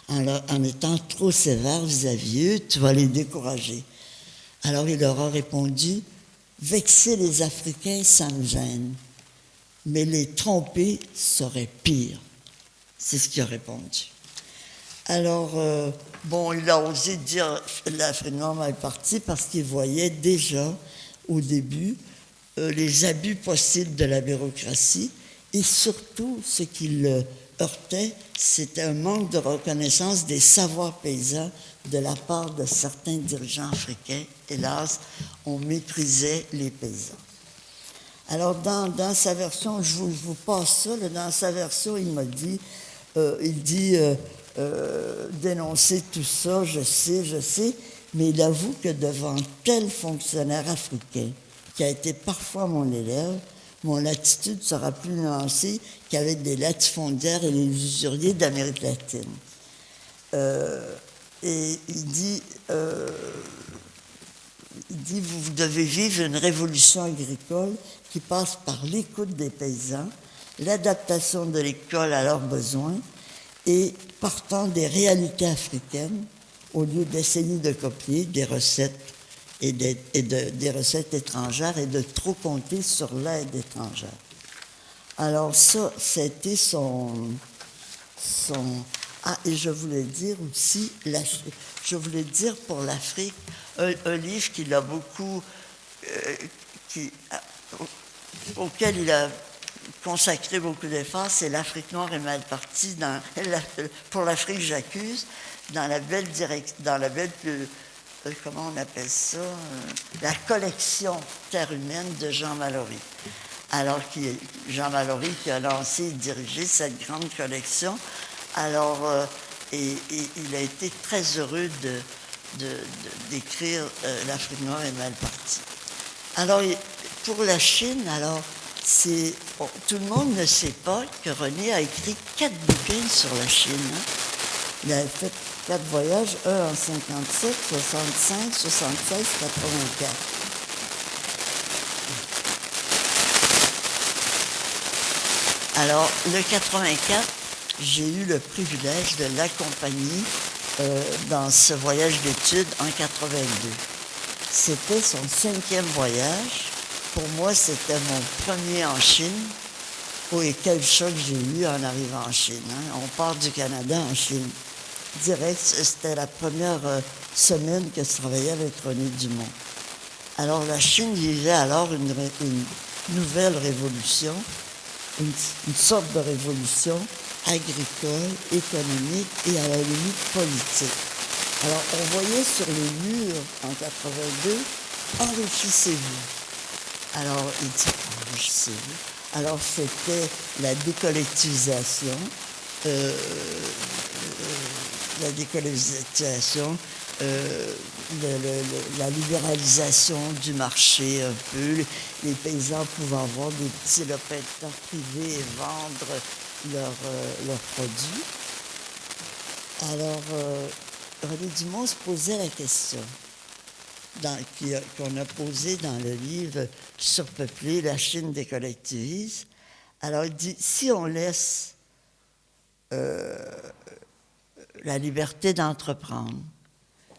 Speaker 8: en étant trop sévère vis-à-vis eux, tu vas les décourager. Alors, il leur a répondu, vexer les Africains, ça me gêne, mais les tromper serait pire. C'est ce qu'il a répondu. Alors, il a osé dire l'Afrique noire mal partie parce qu'il voyait déjà, au début, les abus possibles de la bureaucratie et surtout, ce qui le heurtait, c'était un manque de reconnaissance des savoirs paysans de la part de certains dirigeants africains. Hélas, on méprisait les paysans. Alors, dans sa version, je vous passe ça, là, dans sa version, il m'a dit, dénoncer tout ça, je sais, mais il avoue que devant tel fonctionnaire africain, qui a été parfois mon élève, mon attitude sera plus nuancée qu'avec des latifondiaires et les usuriers d'Amérique latine. Et il dit, vous devez vivre une révolution agricole qui passe par l'écoute des paysans, l'adaptation de l'école à leurs besoins, et partant des réalités africaines, au lieu d'essayer de copier des recettes des recettes étrangères et de trop compter sur l'aide étrangère. Alors ça, c'était Ah, et je voulais dire aussi, je voulais dire pour l'Afrique, un livre qu'il a beaucoup, auquel il a consacré beaucoup d'efforts, c'est L'Afrique noire est mal partie. Pour l'Afrique, j'accuse, dans la belle comment on appelle ça, la collection Terre humaine de Jean Mallory. Alors, Jean Mallory qui a lancé et dirigé cette grande collection. Alors, et il a été très heureux d'écrire L'Afrique noire est mal partie. Alors, pour la Chine, alors, tout le monde ne sait pas que René a écrit 4 bouquins sur la Chine. Hein. Il a fait 4 voyages, un en 57, 65, 76, 84. Alors, le 84, j'ai eu le privilège de l'accompagner dans ce voyage d'études en 82. C'était son 5e voyage. Pour moi, c'était mon premier en Chine. Oh, et quel choc j'ai eu en arrivant en Chine. Hein? On part du Canada en Chine. Direct, c'était la première semaine que je travaillais avec René Dumont. Alors, la Chine vivait alors une nouvelle révolution, une sorte de révolution agricole, économique et à la limite politique. Alors, on voyait sur les murs en 82, enrichissez-vous. Alors, il dit, enrichissez-vous. Alors, c'était la décollectivisation, la libéralisation du marché un peu, les paysans pouvaient avoir des petits lopins de terre privés et vendre leurs produits. Alors, René Dumont se posait la question qu'on a posée dans le livre « Surpeuplé, la Chine décollectivise ». Alors, il dit, si on laisse la liberté d'entreprendre,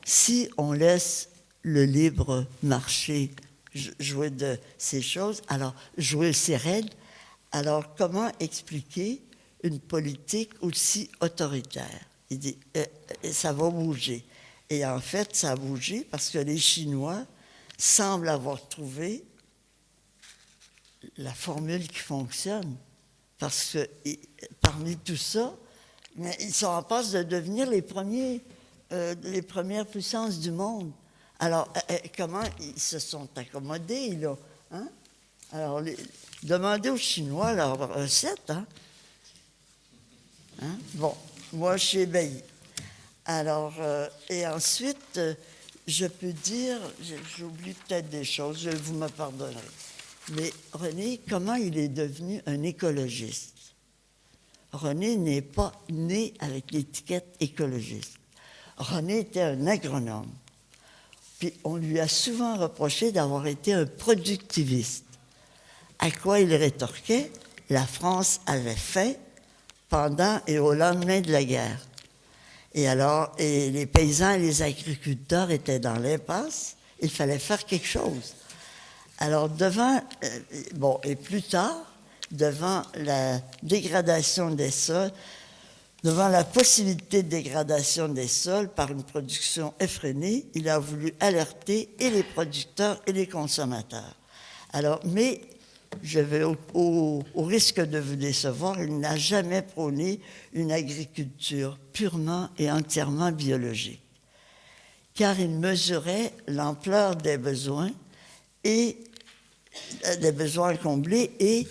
Speaker 8: si on laisse le libre marché jouer de ces choses, alors jouer ces règles, alors comment expliquer une politique aussi autoritaire? Il dit, ça va bouger. Et en fait, ça a bougé parce que les Chinois semblent avoir trouvé la formule qui fonctionne. Parce que parmi tout ça, mais ils sont en passe de devenir les premières puissances du monde. Alors, comment ils se sont accommodés, là? Hein? Alors, demandez aux Chinois leur recette. Hein? Bon, moi, je suis ébahi. Alors, et ensuite, je peux dire, j'oublie peut-être des choses, vous me pardonnerez. Mais René, comment il est devenu un écologiste? René n'est pas né avec l'étiquette écologiste. René était un agronome. Puis on lui a souvent reproché d'avoir été un productiviste. À quoi il rétorquait? La France avait faim pendant et au lendemain de la guerre. Et alors, les paysans et les agriculteurs étaient dans l'impasse. Il fallait faire quelque chose. Alors, et plus tard, devant la dégradation des sols, devant la possibilité de dégradation des sols par une production effrénée, il a voulu alerter et les producteurs et les consommateurs. Alors, mais je vais au risque de vous décevoir, il n'a jamais prôné une agriculture purement et entièrement biologique, car il mesurait l'ampleur des besoins comblés et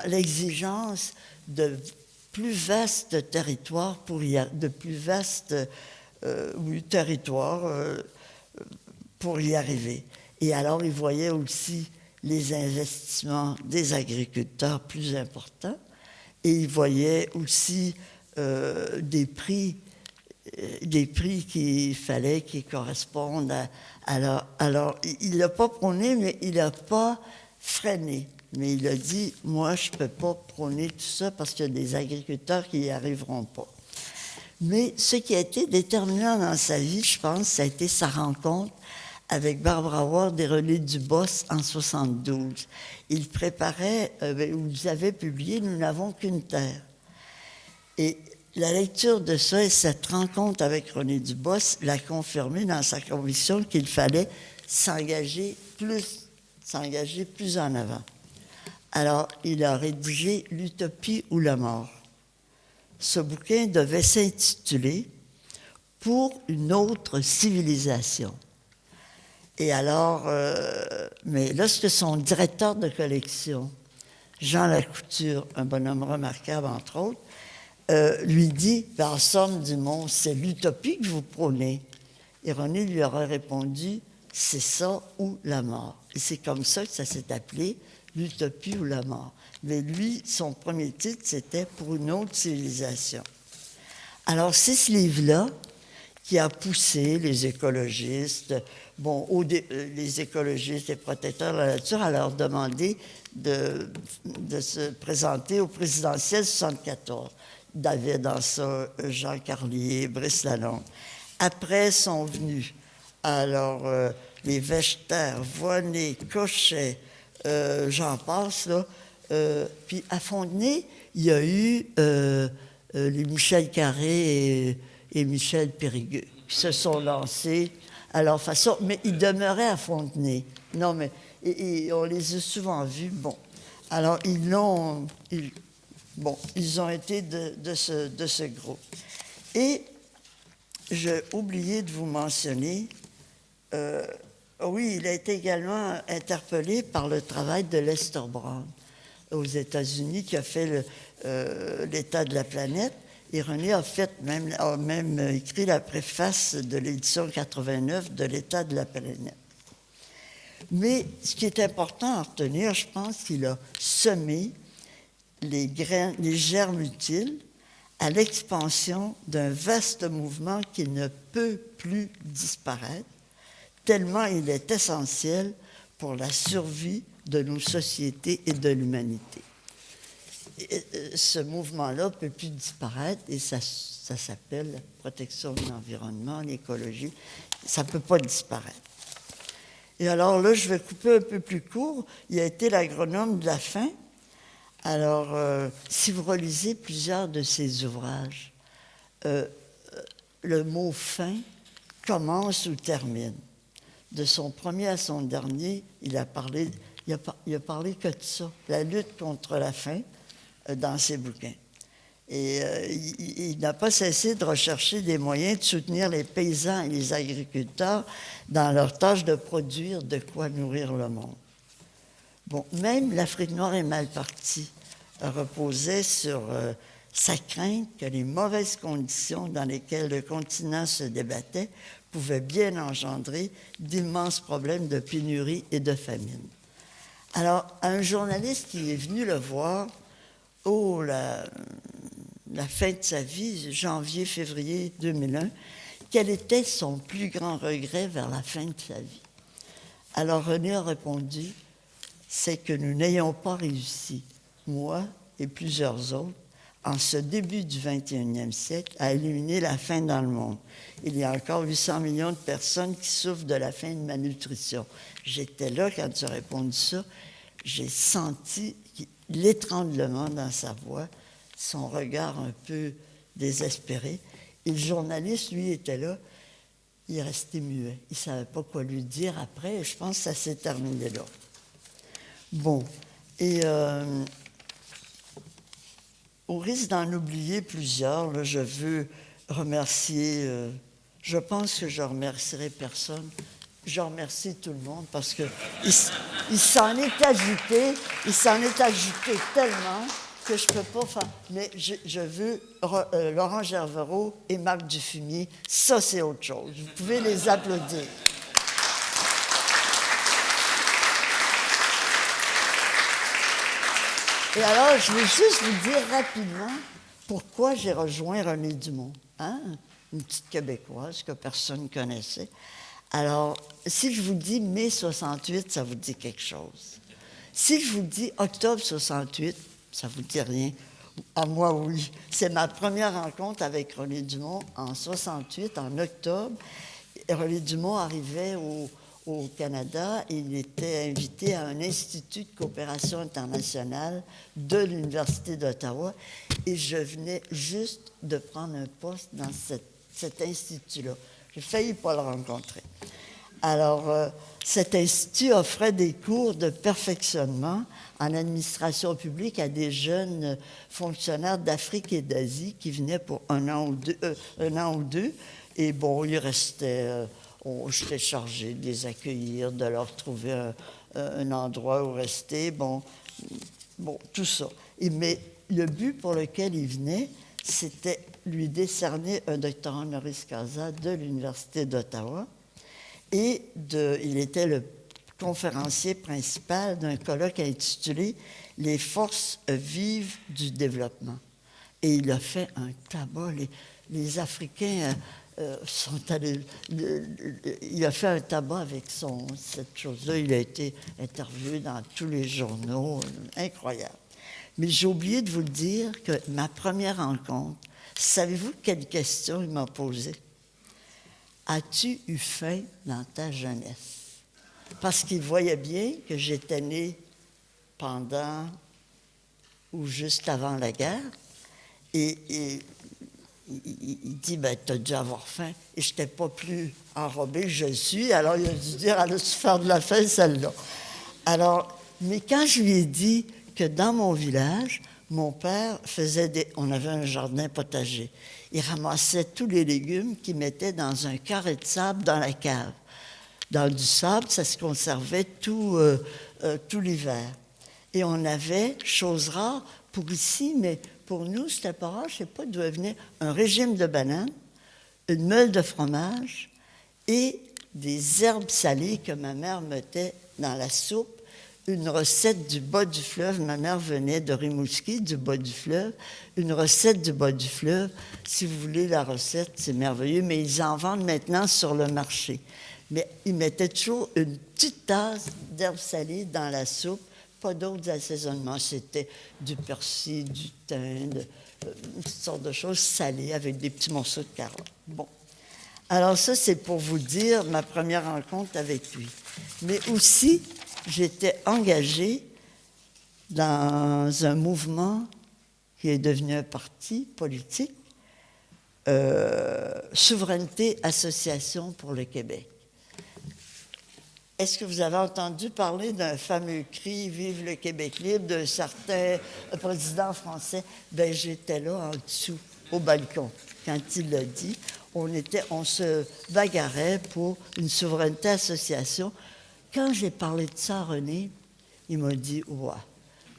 Speaker 8: l'exigence de plus vastes territoires pour y arriver. Et alors, il voyait aussi les investissements des agriculteurs plus importants et il voyait aussi des prix qu'il fallait qui correspondent à alors, il ne l'a pas prôné, mais il n'a pas freiné. Mais il a dit, moi, je ne peux pas prôner tout ça parce qu'il y a des agriculteurs qui n'y arriveront pas. Mais ce qui a été déterminant dans sa vie, je pense, ça a été sa rencontre avec Barbara Ward et René Dubos en 1972. Il préparait, vous avez publié « Nous n'avons qu'une terre ». Et la lecture de ça et cette rencontre avec René Dubos l'a confirmé dans sa conviction qu'il fallait s'engager plus en avant. Alors, il a rédigé L'Utopie ou la mort. Ce bouquin devait s'intituler « Pour une autre civilisation ». Et alors, mais lorsque son directeur de collection, Jean Lacouture, un bonhomme remarquable entre autres, lui dit, en somme du monde, c'est l'utopie que vous prônez. Et René lui aurait répondu, c'est ça ou la mort. Et c'est comme ça que ça s'est appelé, l'utopie ou la mort. Mais lui, son premier titre, c'était Pour une autre civilisation. Alors, c'est ce livre-là qui a poussé les écologistes, les écologistes et protecteurs de la nature à leur demander de se présenter au présidentiel 74. David Ansa, Jean Carlier, Brice Lalonde. Après sont venus, alors, les Vechter, Voynet, Cochet, j'en passe, là. Puis à Fontenay, il y a eu les Michel Carré et Michel Périgueux qui se sont lancés à leur façon, mais ils demeuraient à Fontenay. Non, mais et on les a souvent vus. Bon, alors ils ont été de ce groupe. Et j'ai oublié de vous mentionner, oui, il a été également interpellé par le travail de Lester Brown aux États-Unis, qui a fait l'état de la planète. Et René a même écrit la préface de l'édition 89 de l'état de la planète. Mais ce qui est important à retenir, je pense qu'il a semé les germes utiles à l'expansion d'un vaste mouvement qui ne peut plus disparaître, tellement il est essentiel pour la survie de nos sociétés et de l'humanité. Ce mouvement-là ne peut plus disparaître et ça s'appelle la protection de l'environnement, l'écologie. Ça ne peut pas disparaître. Et alors là, je vais couper un peu plus court. Il a été l'agronome de la faim. Alors, si vous relisez plusieurs de ses ouvrages, le mot « faim » commence ou termine. De son premier à son dernier, il a parlé que de ça, la lutte contre la faim dans ses bouquins. Et il n'a pas cessé de rechercher des moyens de soutenir les paysans et les agriculteurs dans leur tâche de produire de quoi nourrir le monde. Bon, même l'Afrique noire est mal partie, reposait sur sa crainte que les mauvaises conditions dans lesquelles le continent se débattait pouvaient bien engendrer d'immenses problèmes de pénurie et de famine. Alors, un journaliste qui est venu le voir, la fin de sa vie, janvier-février 2001, quel était son plus grand regret vers la fin de sa vie? Alors René a répondu, c'est que nous n'ayons pas réussi, moi et plusieurs autres, en ce début du 21e siècle, à éliminer la faim dans le monde. Il y a encore 800 millions de personnes qui souffrent de la faim et de malnutrition. J'étais là quand tu as répondu ça. J'ai senti l'étranglement dans sa voix, son regard un peu désespéré. Et le journaliste, lui, était là. Il est resté muet. Il ne savait pas quoi lui dire après. Et je pense que ça s'est terminé là. Bon. Et au risque d'en oublier plusieurs, là, je veux remercier... je pense que je ne remercierai personne. Je remercie tout le monde parce que il s'en est ajouté tellement que je ne peux pas faire. Mais je veux Laurent Gerveraud et Marc Dufumier, ça c'est autre chose. Vous pouvez les applaudir. Et alors, je vais juste vous dire rapidement pourquoi j'ai rejoint René Dumont, hein? Une petite Québécoise que personne ne connaissait. Alors, si je vous dis mai 68, ça vous dit quelque chose. Si je vous dis octobre 68, ça vous dit rien. À moi, oui. C'est ma première rencontre avec René Dumont en 68, en octobre. Et René Dumont arrivait au Canada. Il était invité à un institut de coopération internationale de l'Université d'Ottawa et je venais juste de prendre un poste dans cet institut-là. J'ai failli pas le rencontrer. Alors, cet institut offrait des cours de perfectionnement en administration publique à des jeunes fonctionnaires d'Afrique et d'Asie qui venaient pour un an ou deux. Et bon, ils restaient... j'étais chargée de les accueillir, de leur trouver un endroit où rester. Bon, tout ça. Mais le but pour lequel ils venaient, c'était lui décerner un doctorat honoris causa de l'Université d'Ottawa. Et il était le conférencier principal d'un colloque intitulé « Les forces vives du développement ». Et il a fait un tabac. Les Africains sont allés... il a fait un tabac avec cette chose-là. Il a été interviewé dans tous les journaux. Incroyable. Mais j'ai oublié de vous le dire que ma première rencontre, savez-vous quelle question il m'a posée? As-tu eu faim dans ta jeunesse? Parce qu'il voyait bien que j'étais née pendant ou juste avant la guerre. Et il dit, ben, tu as dû avoir faim. Et je n'étais pas plus enrobée que je le suis. Alors, il a dû dire, elle a-tu faire de la faim, celle-là? Alors, mais quand je lui ai dit que dans mon village, mon père on avait un jardin potager. Il ramassait tous les légumes qu'il mettait dans un carré de sable dans la cave. Dans du sable, ça se conservait tout l'hiver. Et on avait, chose rare pour ici, mais pour nous, c'était pas rare, je ne sais pas d'où venait, un régime de bananes, une meule de fromage et des herbes salées que ma mère mettait dans la soupe. Une recette du bas du fleuve. Ma mère venait de Rimouski, du bas du fleuve. Une recette du bas du fleuve. Si vous voulez la recette, c'est merveilleux, mais ils en vendent maintenant sur le marché. Mais ils mettaient toujours une petite tasse d'herbes salées dans la soupe, pas d'autres assaisonnements. C'était du persil, du thym, toutes sortes de choses salées avec des petits morceaux de carottes. Bon. Alors ça, c'est pour vous dire ma première rencontre avec lui. Mais aussi... j'étais engagée dans un mouvement qui est devenu un parti politique, Souveraineté Association pour le Québec. Est-ce que vous avez entendu parler d'un fameux cri « Vive le Québec libre » d'un certain président français? Bien, j'étais là en dessous, au balcon, quand il l'a dit. On se bagarrait pour une Souveraineté Association. Quand j'ai parlé de ça à René, il m'a dit « Ouais,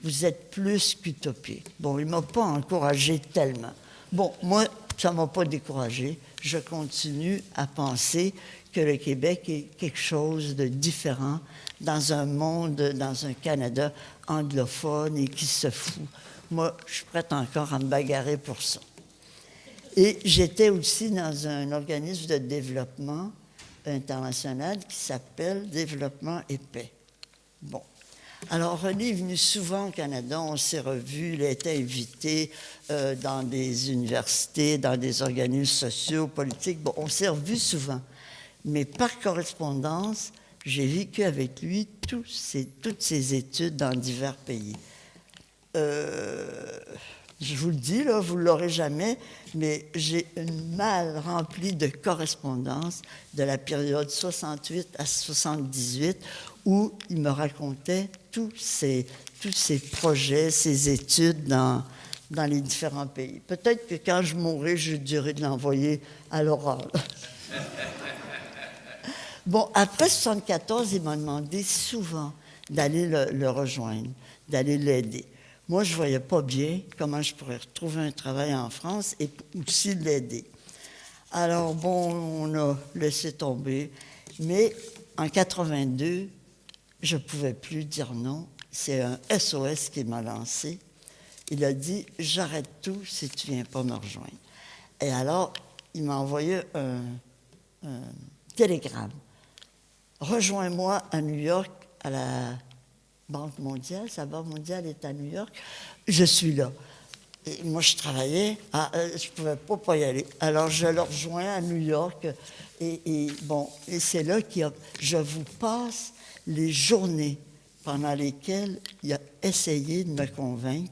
Speaker 8: vous êtes plus qu'utopique. » Bon, il ne m'a pas encouragé tellement. Bon, moi, ça ne m'a pas découragé. Je continue à penser que le Québec est quelque chose de différent dans un monde, dans un Canada anglophone et qui se fout. Moi, je suis prête encore à me bagarrer pour ça. Et j'étais aussi dans un organisme de développement international qui s'appelle Développement et Paix. Bon. Alors, René est venu souvent au Canada, on s'est revus, il a été invité dans des universités, dans des organismes sociaux, politiques. Bon, on s'est revus souvent. Mais par correspondance, j'ai vécu avec lui toutes ses études dans divers pays. Je vous le dis, là, vous ne l'aurez jamais, mais j'ai une malle remplie de correspondances de la période 68 à 78 où il me racontait tous ses projets, ses études dans les différents pays. Peut-être que quand je mourrai, je dirai de l'envoyer à l'oral. Bon, après 74, il m'a demandé souvent d'aller le rejoindre, d'aller l'aider. Moi, je ne voyais pas bien comment je pourrais retrouver un travail en France et aussi l'aider. Alors, bon, on a laissé tomber. Mais en 82, je ne pouvais plus dire non. C'est un SOS qui m'a lancé. Il a dit « J'arrête tout si tu ne viens pas me rejoindre. » Et alors, il m'a envoyé un télégramme. « Rejoins-moi à New York à la Banque mondiale. Sa Banque mondiale est à New York. Je suis là. » Et moi, je travaillais. Je ne pouvais pas y aller. Alors, je le rejoins à New York Et c'est là que je vous passe les journées pendant lesquelles il a essayé de me convaincre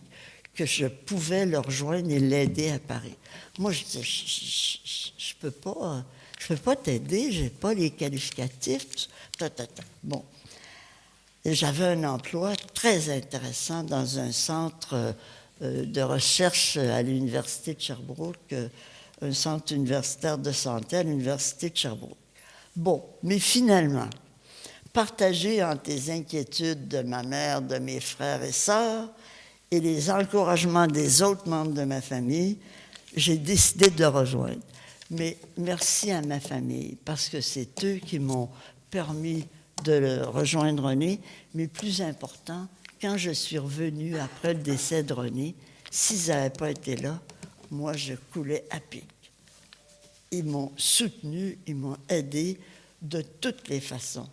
Speaker 8: que je pouvais le rejoindre et l'aider à Paris. Moi, je disais, je peux pas t'aider, j'ai pas les qualificatifs. Bon. Et j'avais un emploi très intéressant dans un centre de recherche à l'Université de Sherbrooke, un centre universitaire de santé à l'Université de Sherbrooke. Bon, mais finalement, partagé entre les inquiétudes de ma mère, de mes frères et sœurs, et les encouragements des autres membres de ma famille, j'ai décidé de le rejoindre. Mais merci à ma famille, parce que c'est eux qui m'ont permis de rejoindre René. Mais plus important, quand je suis revenue après le décès de René, s'ils n'avaient pas été là, moi, je coulais à pic. Ils m'ont soutenu, ils m'ont aidé de toutes les façons,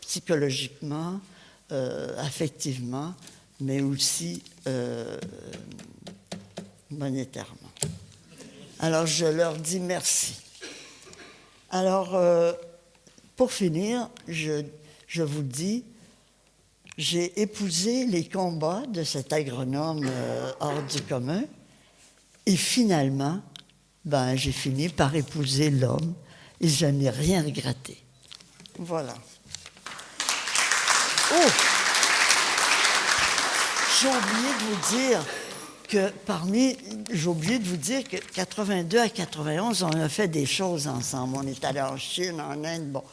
Speaker 8: psychologiquement, affectivement, mais aussi monétairement. Alors, je leur dis merci. Alors, pour finir, je vous dis, j'ai épousé les combats de cet agronome hors du commun, et finalement, j'ai fini par épouser l'homme, et je n'ai rien regretté. Voilà. Oh! J'ai oublié de vous dire que 82 à 91, on a fait des choses ensemble. On est allé en Chine, en Inde, bon.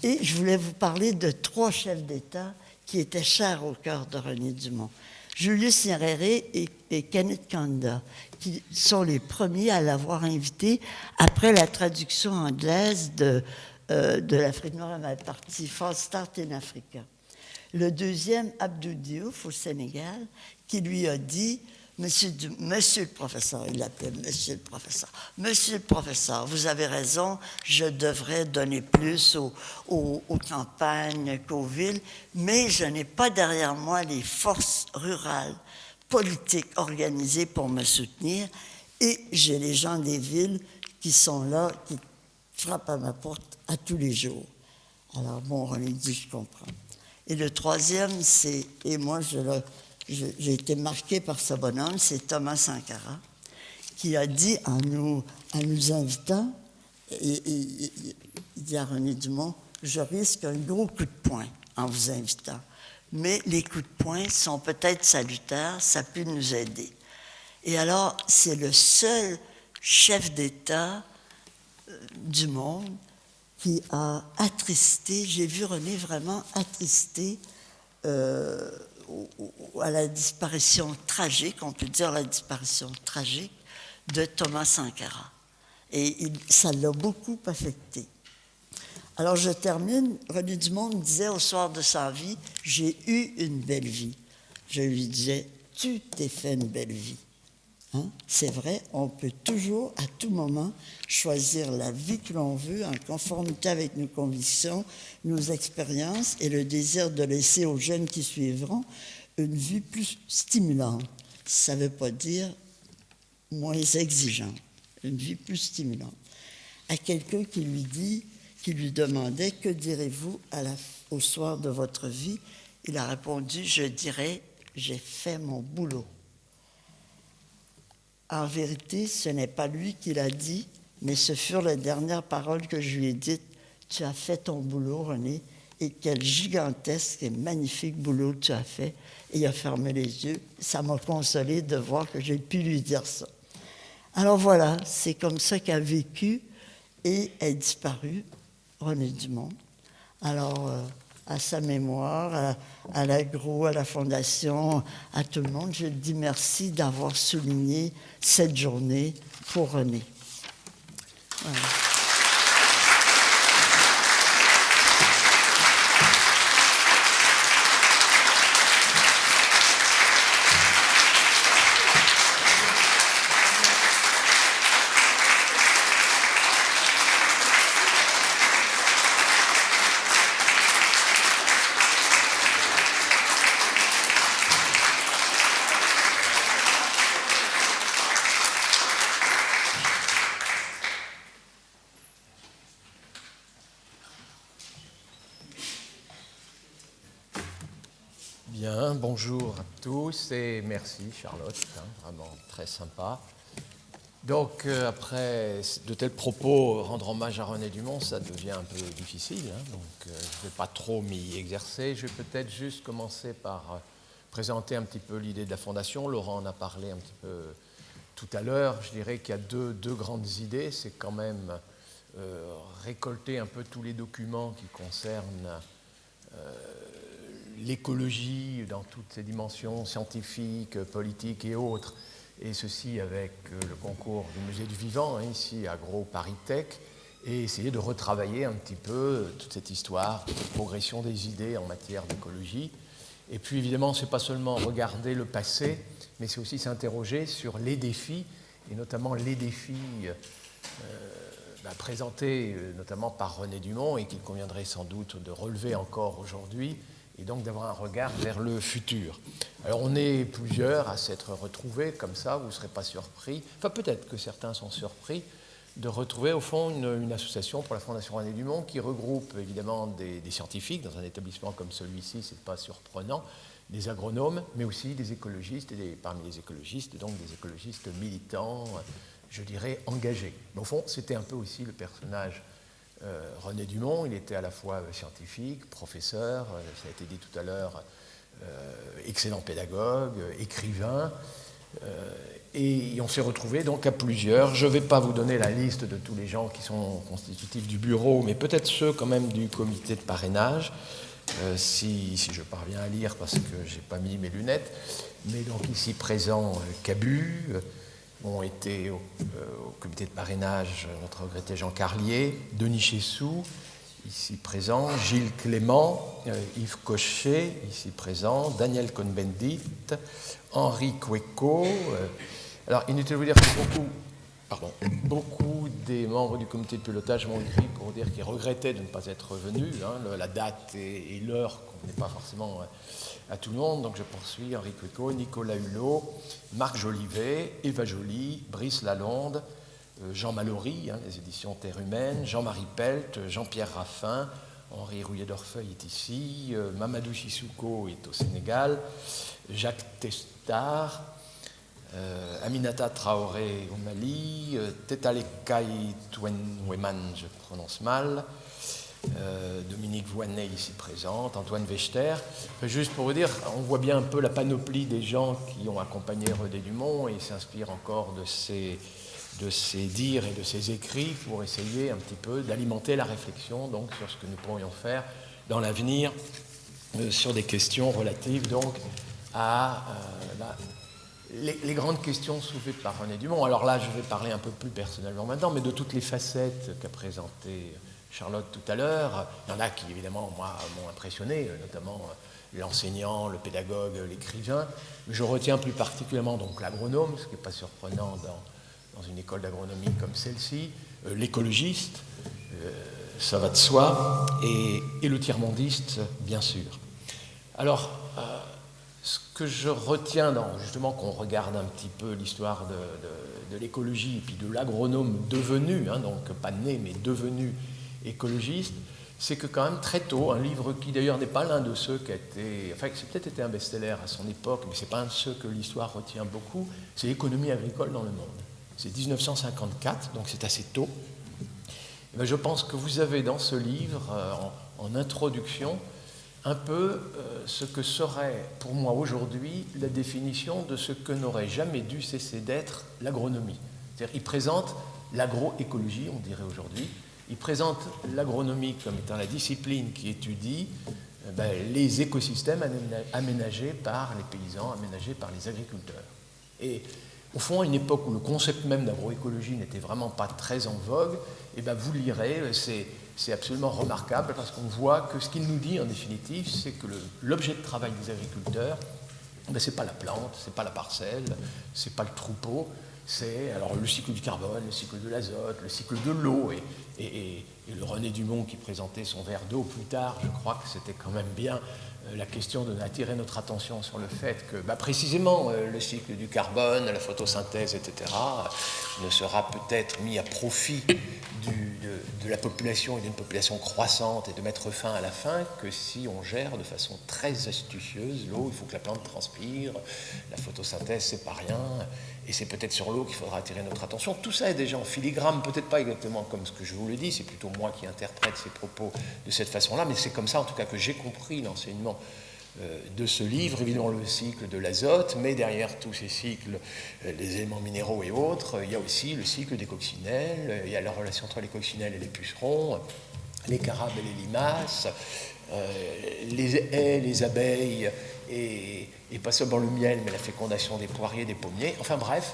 Speaker 8: Et je voulais vous parler de 3 chefs d'État qui étaient chers au cœur de René Dumont. Julius Nyerere et Kenneth Kaunda, qui sont les premiers à l'avoir invité après la traduction anglaise de l'Afrique noire à ma partie, False Start in Africa. Le deuxième, Abdou Diouf, au Sénégal, qui lui a dit, Monsieur le professeur, il l'appelait Monsieur le professeur, vous avez raison, je devrais donner plus aux campagnes qu'aux villes, mais je n'ai pas derrière moi les forces rurales, politiques organisées pour me soutenir, et j'ai les gens des villes qui sont là, qui frappent à ma porte à tous les jours. Alors bon, René dit, je comprends. Et le troisième, c'est, et moi j'ai été marqué par ce bonhomme, c'est Thomas Sankara, qui a dit en nous invitant, il dit à René Dumont, je risque un gros coup de poing en vous invitant, mais les coups de poing sont peut-être salutaires, ça peut nous aider. Et alors, c'est le seul chef d'État du monde qui a attristé, j'ai vu René vraiment attristé à la disparition tragique, on peut dire la disparition tragique de Thomas Sankara. Et ça l'a beaucoup affecté. Alors je termine, René Dumont me disait au soir de sa vie, j'ai eu une belle vie. Je lui disais, tu t'es fait une belle vie. Hein? C'est vrai, on peut toujours, à tout moment, choisir la vie que l'on veut en conformité avec nos convictions, nos expériences et le désir de laisser aux jeunes qui suivront une vie plus stimulante. Ça ne veut pas dire moins exigeante, une vie plus stimulante. À quelqu'un qui lui demandait « Que direz-vous au soir de votre vie ?» Il a répondu « Je dirais, j'ai fait mon boulot. » En vérité, ce n'est pas lui qui l'a dit, mais ce furent les dernières paroles que je lui ai dites. Tu as fait ton boulot, René, et quel gigantesque et magnifique boulot tu as fait. Et il a fermé les yeux. Ça m'a consolé de voir que j'ai pu lui dire ça. Alors voilà, c'est comme ça qu'a vécu et est disparu René Dumont. Alors, à sa mémoire, à l'agro, à la Fondation, à tout le monde, je dis merci d'avoir souligné cette journée pour René. Voilà.
Speaker 9: Bien, bonjour à tous et merci Charlotte, vraiment très sympa. Donc après de tels propos, rendre hommage à René Dumont, ça devient un peu difficile, donc je ne vais pas trop m'y exercer. Je vais peut-être juste commencer par présenter un petit peu l'idée de la Fondation. Laurent en a parlé un petit peu tout à l'heure. Je dirais qu'il y a deux grandes idées. C'est quand même récolter un peu tous les documents qui concernent l'écologie dans toutes ses dimensions scientifiques, politiques et autres, et ceci avec le concours du Musée du Vivant, ici à Gros Paris Tech, et essayer de retravailler un petit peu toute cette histoire de progression des idées en matière d'écologie. Et puis évidemment, ce n'est pas seulement regarder le passé, mais c'est aussi s'interroger sur les défis, et notamment les défis présentés notamment par René Dumont, et qu'il conviendrait sans doute de relever encore aujourd'hui, et donc d'avoir un regard vers le futur. Alors on est plusieurs à s'être retrouvés comme ça, vous ne serez pas surpris, enfin peut-être que certains sont surpris, de retrouver au fond une association pour la Fondation René Dumont qui regroupe évidemment des scientifiques, dans un établissement comme celui-ci, ce n'est pas surprenant, des agronomes, mais aussi des écologistes, et parmi les écologistes, donc des écologistes militants, je dirais engagés. Mais au fond, c'était un peu aussi le personnage René Dumont. Il était à la fois scientifique, professeur, ça a été dit tout à l'heure, excellent pédagogue, écrivain, et on s'est retrouvés donc à plusieurs. Je ne vais pas vous donner la liste de tous les gens qui sont constitutifs du bureau, mais peut-être ceux quand même du comité de parrainage, si je parviens à lire parce que je n'ai pas mis mes lunettes. Mais donc ici présent, Cabu, ont été au comité de parrainage notre regretté Jean Carlier, Denis Chessou, ici présent, Gilles Clément, Yves Cochet, ici présent, Daniel Cohn-Bendit, Henri Cueco. Alors, inutile de vous dire que beaucoup des membres du comité de pilotage m'ont écrit pour dire qu'ils regrettaient de ne pas être venus. La date et l'heure ne convenaient pas forcément à tout le monde. Donc je poursuis: Henri Cueco, Nicolas Hulot, Marc Jolivet, Eva Joly, Brice Lalonde, Jean Mallory, les éditions Terre Humaine, Jean-Marie Pelt, Jean-Pierre Raffin, Henri Rouillet-d'Orfeuille est ici, Mamadou Sissoko est au Sénégal, Jacques Testard, Aminata Traoré au Mali, Tetalekai Twenweman, je prononce mal, Dominique Voinet ici présente, Antoine Vechter. Juste pour vous dire, on voit bien un peu la panoplie des gens qui ont accompagné René Dumont et s'inspirent encore de ses dires et de ses écrits pour essayer un petit peu d'alimenter la réflexion donc, sur ce que nous pourrions faire dans l'avenir sur des questions relatives donc à les grandes questions soulevées par René Dumont. Alors là, je vais parler un peu plus personnellement maintenant, mais de toutes les facettes qu'a présentées Charlotte tout à l'heure. Il y en a qui, évidemment, moi, m'ont impressionné, notamment l'enseignant, le pédagogue, l'écrivain. Mais je retiens plus particulièrement donc l'agronome, ce qui n'est pas surprenant dans une école d'agronomie comme celle-ci, l'écologiste, ça va de soi, et le tiers-mondiste, bien sûr. Alors, ce que je retiens, justement, qu'on regarde un petit peu l'histoire de l'écologie et puis de l'agronome devenu, donc pas né, mais devenu écologiste, c'est que quand même très tôt, un livre qui d'ailleurs n'est pas l'un de ceux qui a été, enfin c'est peut-être été un best-seller à son époque, mais c'est pas un de ceux que l'histoire retient beaucoup, c'est L'économie agricole dans le monde. C'est 1954, donc c'est assez tôt. Et bien, je pense que vous avez dans ce livre, en introduction, un peu ce que serait pour moi aujourd'hui la définition de ce que n'aurait jamais dû cesser d'être l'agronomie. C'est-à-dire, il présente l'agroécologie, on dirait aujourd'hui. Il présente l'agronomie comme étant la discipline qui étudie les écosystèmes aménagés par les paysans, aménagés par les agriculteurs. Et au fond, à une époque où le concept même d'agroécologie n'était vraiment pas très en vogue, et vous lirez, c'est absolument remarquable parce qu'on voit que ce qu'il nous dit en définitive, c'est que l'objet de travail des agriculteurs, ce n'est pas la plante, ce n'est pas la parcelle, ce n'est pas le troupeau, c'est alors le cycle du carbone, le cycle de l'azote, le cycle de l'eau, et le René Dumont qui présentait son verre d'eau plus tard, je crois que c'était quand même bien la question d'attirer notre attention sur le fait que précisément le cycle du carbone, la photosynthèse, etc., ne sera peut-être mis à profit de la population et d'une population croissante et de mettre fin à la faim que si on gère de façon très astucieuse l'eau. Il faut que la plante transpire, la photosynthèse c'est pas rien, et c'est peut-être sur l'eau qu'il faudra attirer notre attention. Tout ça est déjà en filigrane, peut-être pas exactement comme ce que je vous le dis, c'est plutôt moi qui interprète ces propos de cette façon-là, mais c'est comme ça en tout cas que j'ai compris l'enseignement de ce livre. Évidemment le cycle de l'azote, mais derrière tous ces cycles, les éléments minéraux et autres, il y a aussi le cycle des coccinelles, il y a la relation entre les coccinelles et les pucerons, les carabes et les limaces, les haies, les abeilles, et pas seulement le miel, mais la fécondation des poiriers, des pommiers. Enfin bref,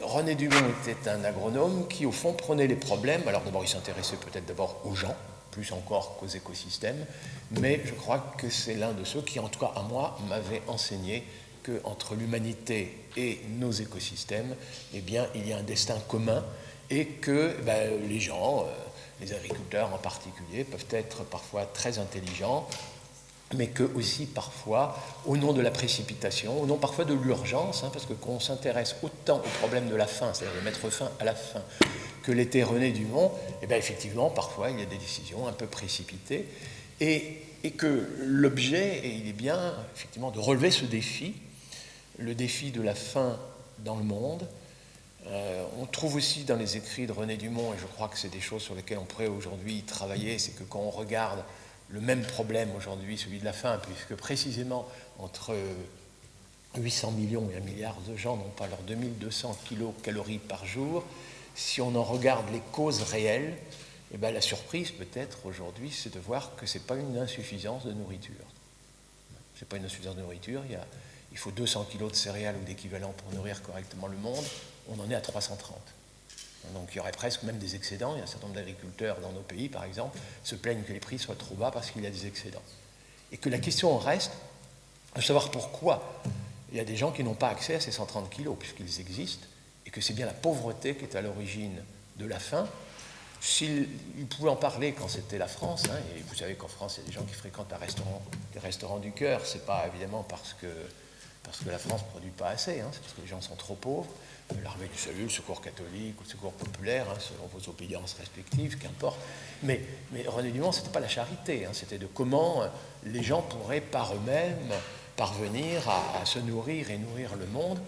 Speaker 9: René Dumont était un agronome qui, au fond, prenait les problèmes. Alors d'abord, il s'intéressait peut-être d'abord aux gens, plus encore qu'aux écosystèmes, mais je crois que c'est l'un de ceux qui, en tout cas à moi, m'avait enseigné qu'entre l'humanité et nos écosystèmes, eh bien, il y a un destin commun et que les gens, les agriculteurs en particulier, peuvent être parfois très intelligents, mais que aussi parfois, au nom de la précipitation, au nom parfois de l'urgence, parce que qu'on s'intéresse autant au problème de la faim, c'est-à-dire de mettre fin à la faim, que l'était René Dumont, et bien effectivement, parfois, il y a des décisions un peu précipitées, et que l'objet, et il est bien, effectivement, de relever ce défi, le défi de la faim dans le monde. On trouve aussi dans les écrits de René Dumont, et je crois que c'est des choses sur lesquelles on pourrait aujourd'hui travailler, c'est que quand on regarde le même problème aujourd'hui, celui de la faim, puisque précisément entre 800 millions et 1 milliard de gens n'ont pas leurs 2200 kilocalories par jour, si on en regarde les causes réelles, eh bien la surprise peut-être aujourd'hui, c'est de voir que ce n'est pas une insuffisance de nourriture. Ce n'est pas une insuffisance de nourriture, il faut 200 kilos de céréales ou d'équivalent pour nourrir correctement le monde, on en est à 330. Donc il y aurait presque même des excédents. Il y a un certain nombre d'agriculteurs dans nos pays, par exemple, se plaignent que les prix soient trop bas parce qu'il y a des excédents. Et que la question reste de savoir pourquoi il y a des gens qui n'ont pas accès à ces 130 kilos, puisqu'ils existent, et que c'est bien la pauvreté qui est à l'origine de la faim. S'ils pouvaient en parler quand c'était la France, et vous savez qu'en France, il y a des gens qui fréquentent les restaurants du cœur, c'est pas évidemment parce que la France ne produit pas assez, c'est parce que les gens sont trop pauvres. L'Armée du Salut, le Secours catholique ou le Secours populaire, selon vos obédiences respectives, qu'importe. Mais René Dumont, ce n'était pas la charité, c'était de comment les gens pourraient par eux-mêmes parvenir à se nourrir et nourrir le monde.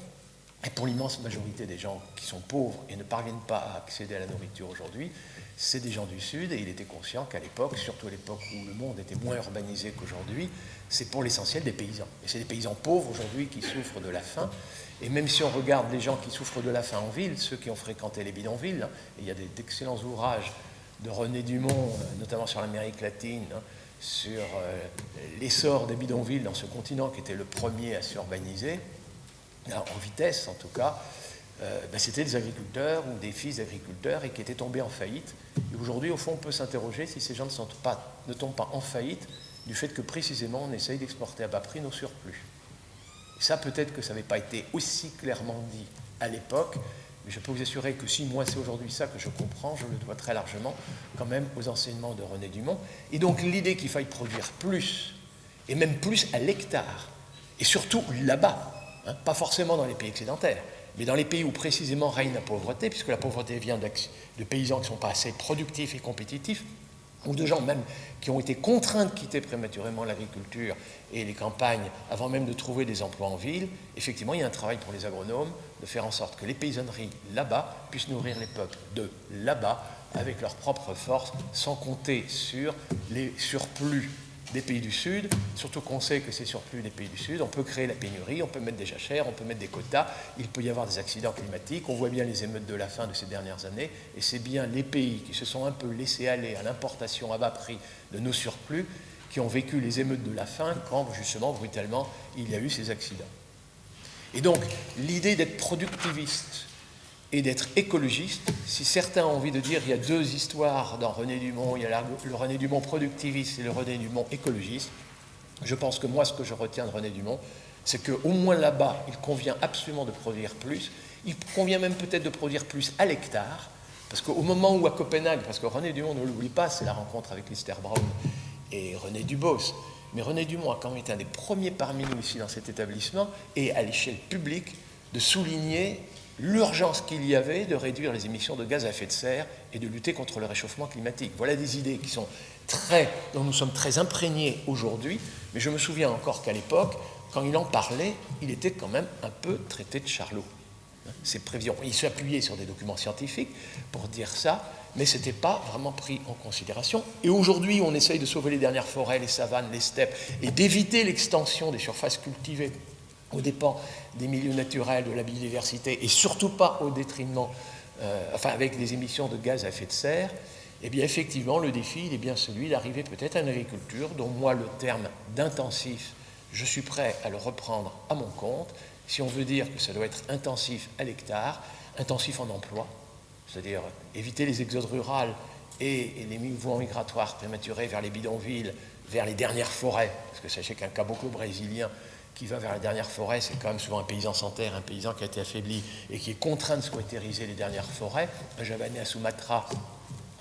Speaker 9: Et pour l'immense majorité des gens qui sont pauvres et ne parviennent pas à accéder à la nourriture aujourd'hui, c'est des gens du Sud, et il était conscient qu'à l'époque, surtout à l'époque où le monde était moins urbanisé qu'aujourd'hui, c'est pour l'essentiel des paysans. Et c'est des paysans pauvres aujourd'hui qui souffrent de la faim. Et même si on regarde les gens qui souffrent de la faim en ville, ceux qui ont fréquenté les bidonvilles, et il y a d'excellents ouvrages de René Dumont, notamment sur l'Amérique latine, sur l'essor des bidonvilles dans ce continent qui était le premier à s'urbaniser, en vitesse en tout cas, c'était des agriculteurs ou des fils d'agriculteurs et qui étaient tombés en faillite. Et aujourd'hui, au fond, on peut s'interroger si ces gens ne tombent pas en faillite du fait que précisément on essaye d'exporter à bas prix nos surplus. Et ça, peut-être que ça n'avait pas été aussi clairement dit à l'époque, mais je peux vous assurer que si moi c'est aujourd'hui ça que je comprends, je le dois très largement quand même aux enseignements de René Dumont. Et donc l'idée qu'il faille produire plus, et même plus à l'hectare, et surtout là-bas, pas forcément dans les pays excédentaires, mais dans les pays où précisément règne la pauvreté, puisque la pauvreté vient de paysans qui ne sont pas assez productifs et compétitifs, ou de gens même qui ont été contraints de quitter prématurément l'agriculture et les campagnes avant même de trouver des emplois en ville. Effectivement, il y a un travail pour les agronomes de faire en sorte que les paysanneries là-bas puissent nourrir les peuples de là-bas avec leurs propres forces, sans compter sur les surplus des pays du Sud, surtout qu'on sait que ces surplus des pays du Sud, on peut créer la pénurie, on peut mettre des jachères, on peut mettre des quotas, il peut y avoir des accidents climatiques, on voit bien les émeutes de la faim de ces dernières années, et c'est bien les pays qui se sont un peu laissés aller à l'importation à bas prix de nos surplus qui ont vécu les émeutes de la faim quand, justement, brutalement, il y a eu ces accidents. Et donc, l'idée d'être productiviste et d'être écologiste, si certains ont envie de dire il y a deux histoires dans René Dumont, il y a le René Dumont productiviste et le René Dumont écologiste, je pense que moi ce que je retiens de René Dumont, c'est qu'au moins là-bas, il convient absolument de produire plus, il convient même peut-être de produire plus à l'hectare, parce qu'au moment où à Copenhague, parce que René Dumont, ne l'oublie pas, c'est la rencontre avec Lister Brown et René Dubos, mais René Dumont a quand même été un des premiers parmi nous ici dans cet établissement et à l'échelle publique de souligner l'urgence qu'il y avait de réduire les émissions de gaz à effet de serre et de lutter contre le réchauffement climatique. Voilà des idées dont nous sommes très imprégnés aujourd'hui, mais je me souviens encore qu'à l'époque, quand il en parlait, il était quand même un peu traité de charlot. Ses prévisions, il s'appuyait sur des documents scientifiques pour dire ça, mais ce n'était pas vraiment pris en considération. Et aujourd'hui, on essaye de sauver les dernières forêts, les savanes, les steppes, et d'éviter l'extension des surfaces cultivées aux dépens des milieux naturels, de la biodiversité, et surtout pas au détriment, avec des émissions de gaz à effet de serre. Eh bien, effectivement, le défi, il est bien celui d'arriver peut-être à une agriculture dont moi, le terme d'intensif, je suis prêt à le reprendre à mon compte, si on veut dire que ça doit être intensif à l'hectare, intensif en emploi, c'est-à-dire éviter les exodes ruraux et les mouvements migratoires prématurés vers les bidonvilles, vers les dernières forêts, parce que sachez qu'un caboclo brésilien qui va vers la dernière forêt, c'est quand même souvent un paysan sans terre, un paysan qui a été affaibli et qui est contraint de squattériser les dernières forêts, un Javanais à Sumatra,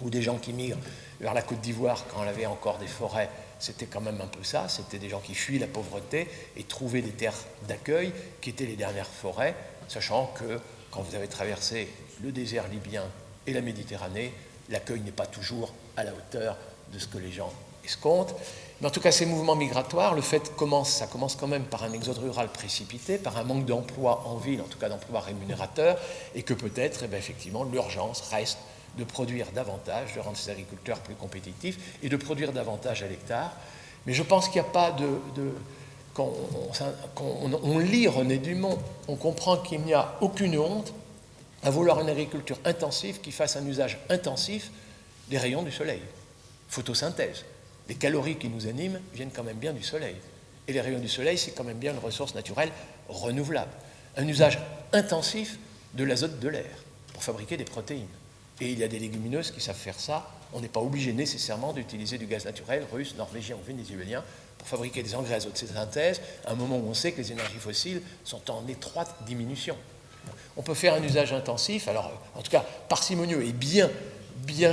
Speaker 9: ou des gens qui migrent vers la Côte d'Ivoire quand on avait encore des forêts, c'était quand même un peu ça, c'était des gens qui fuient la pauvreté et trouvaient des terres d'accueil qui étaient les dernières forêts, sachant que quand vous avez traversé le désert libyen et la Méditerranée, l'accueil n'est pas toujours à la hauteur de ce que les gens escomptent. Mais en tout cas, ces mouvements migratoires, ça commence quand même par un exode rural précipité, par un manque d'emploi en ville, en tout cas d'emplois rémunérateurs, et que peut-être, effectivement, l'urgence reste de produire davantage, de rendre ces agriculteurs plus compétitifs et de produire davantage à l'hectare. Mais je pense qu'il n'y a pas quand on lit René Dumont, on comprend qu'il n'y a aucune honte à vouloir une agriculture intensive qui fasse un usage intensif des rayons du soleil. Photosynthèse. Les calories qui nous animent viennent quand même bien du soleil. Et les rayons du soleil, c'est quand même bien une ressource naturelle renouvelable. Un usage intensif de l'azote de l'air pour fabriquer des protéines. Et il y a des légumineuses qui savent faire ça. On n'est pas obligé nécessairement d'utiliser du gaz naturel russe, norvégien ou vénézuélien pour fabriquer des engrais azote de synthèse à un moment où on sait que les énergies fossiles sont en étroite diminution. On peut faire un usage intensif, alors en tout cas parcimonieux et bien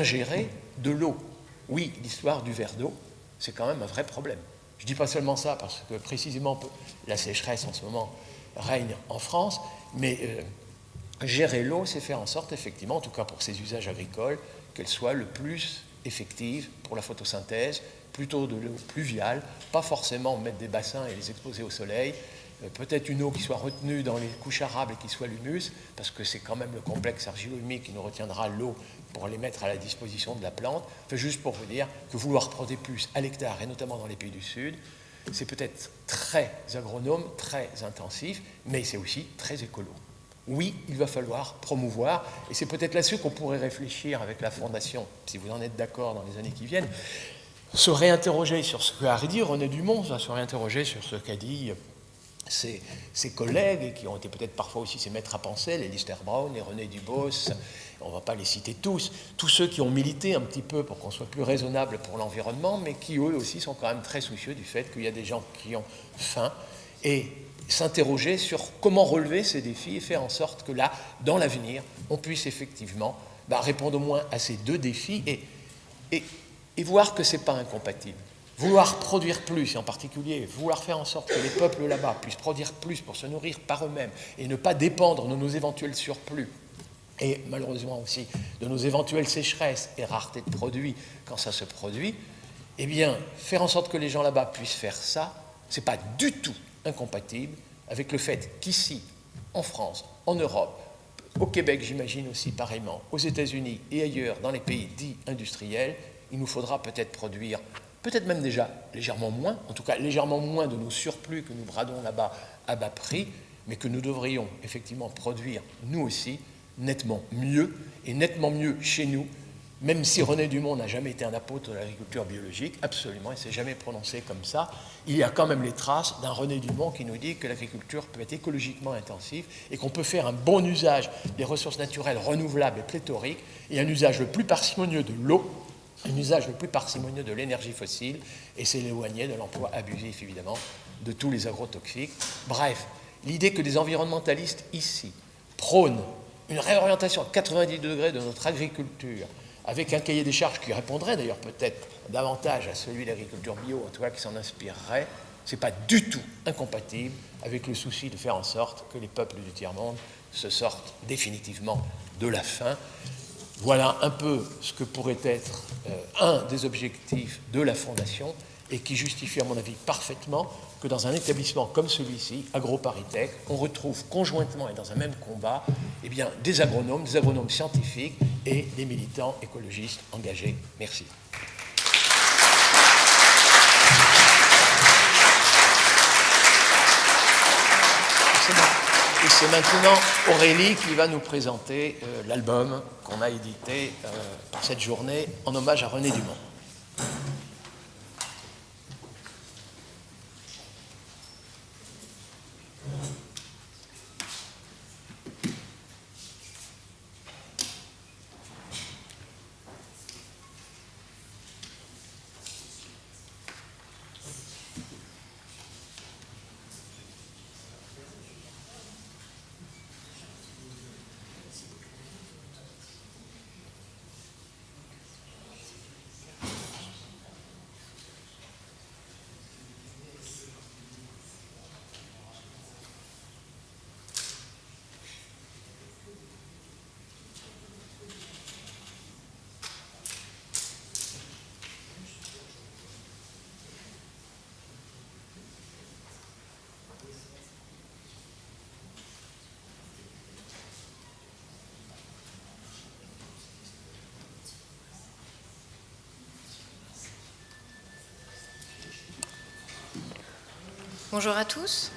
Speaker 9: géré, de l'eau. Oui, l'histoire du verre d'eau, c'est quand même un vrai problème. Je ne dis pas seulement ça parce que précisément la sécheresse en ce moment règne en France, mais gérer l'eau, c'est faire en sorte, effectivement, en tout cas pour ces usages agricoles, qu'elle soit le plus effective pour la photosynthèse, plutôt de l'eau pluviale, pas forcément mettre des bassins et les exposer au soleil, peut-être une eau qui soit retenue dans les couches arables et qui soit l'humus, parce que c'est quand même le complexe argilo-humique qui nous retiendra l'eau pour les mettre à la disposition de la plante. Enfin, juste pour vous dire que vouloir produire plus à l'hectare, et notamment dans les pays du Sud, c'est peut-être très agronome, très intensif, mais c'est aussi très écolo. Oui, il va falloir promouvoir, et c'est peut-être là-dessus qu'on pourrait réfléchir avec la Fondation, si vous en êtes d'accord dans les années qui viennent, se réinterroger sur ce qu'a dit René Dumont, se réinterroger sur ce qu'a dit ses collègues, et qui ont été peut-être parfois aussi ses maîtres à penser, les Lister Brown, les René Dubos, on ne va pas les citer tous ceux qui ont milité un petit peu pour qu'on soit plus raisonnable pour l'environnement, mais qui eux aussi sont quand même très soucieux du fait qu'il y a des gens qui ont faim, et s'interroger sur comment relever ces défis et faire en sorte que là, dans l'avenir, on puisse effectivement répondre au moins à ces deux défis et voir que ce n'est pas incompatible. Vouloir produire plus, et en particulier vouloir faire en sorte que les peuples là-bas puissent produire plus pour se nourrir par eux-mêmes et ne pas dépendre de nos éventuels surplus et malheureusement aussi de nos éventuelles sécheresses et raretés de produits quand ça se produit, eh bien, faire en sorte que les gens là-bas puissent faire ça, ce n'est pas du tout incompatible avec le fait qu'ici, en France, en Europe, au Québec, j'imagine aussi pareillement, aux États-Unis et ailleurs, dans les pays dits industriels, il nous faudra peut-être produire, peut-être même déjà légèrement moins, en tout cas légèrement moins de nos surplus que nous bradons là-bas à bas prix, mais que nous devrions effectivement produire, nous aussi, nettement mieux, et nettement mieux chez nous, même si René Dumont n'a jamais été un apôtre de l'agriculture biologique, absolument, il ne s'est jamais prononcé comme ça, il y a quand même les traces d'un René Dumont qui nous dit que l'agriculture peut être écologiquement intensive et qu'on peut faire un bon usage des ressources naturelles renouvelables et pléthoriques et un usage le plus parcimonieux de l'eau, un usage le plus parcimonieux de l'énergie fossile et s'éloigner de l'emploi abusif, évidemment, de tous les agrotoxiques. Bref, l'idée que des environnementalistes ici prônent une réorientation à 90 degrés de notre agriculture avec un cahier des charges qui répondrait d'ailleurs peut-être davantage à celui de l'agriculture bio, en tout cas qui s'en inspirerait, ce n'est pas du tout incompatible avec le souci de faire en sorte que les peuples du tiers-monde se sortent définitivement de la faim. Voilà un peu ce que pourrait être un des objectifs de la Fondation et qui justifie à mon avis parfaitement que dans un établissement comme celui-ci, AgroParisTech, on retrouve conjointement et dans un même combat eh bien, des agronomes scientifiques et des militants écologistes engagés. Merci. Et c'est maintenant Aurélie qui va nous présenter l'album qu'on a édité pour cette journée en hommage à René Dumont.
Speaker 2: Bonjour à tous.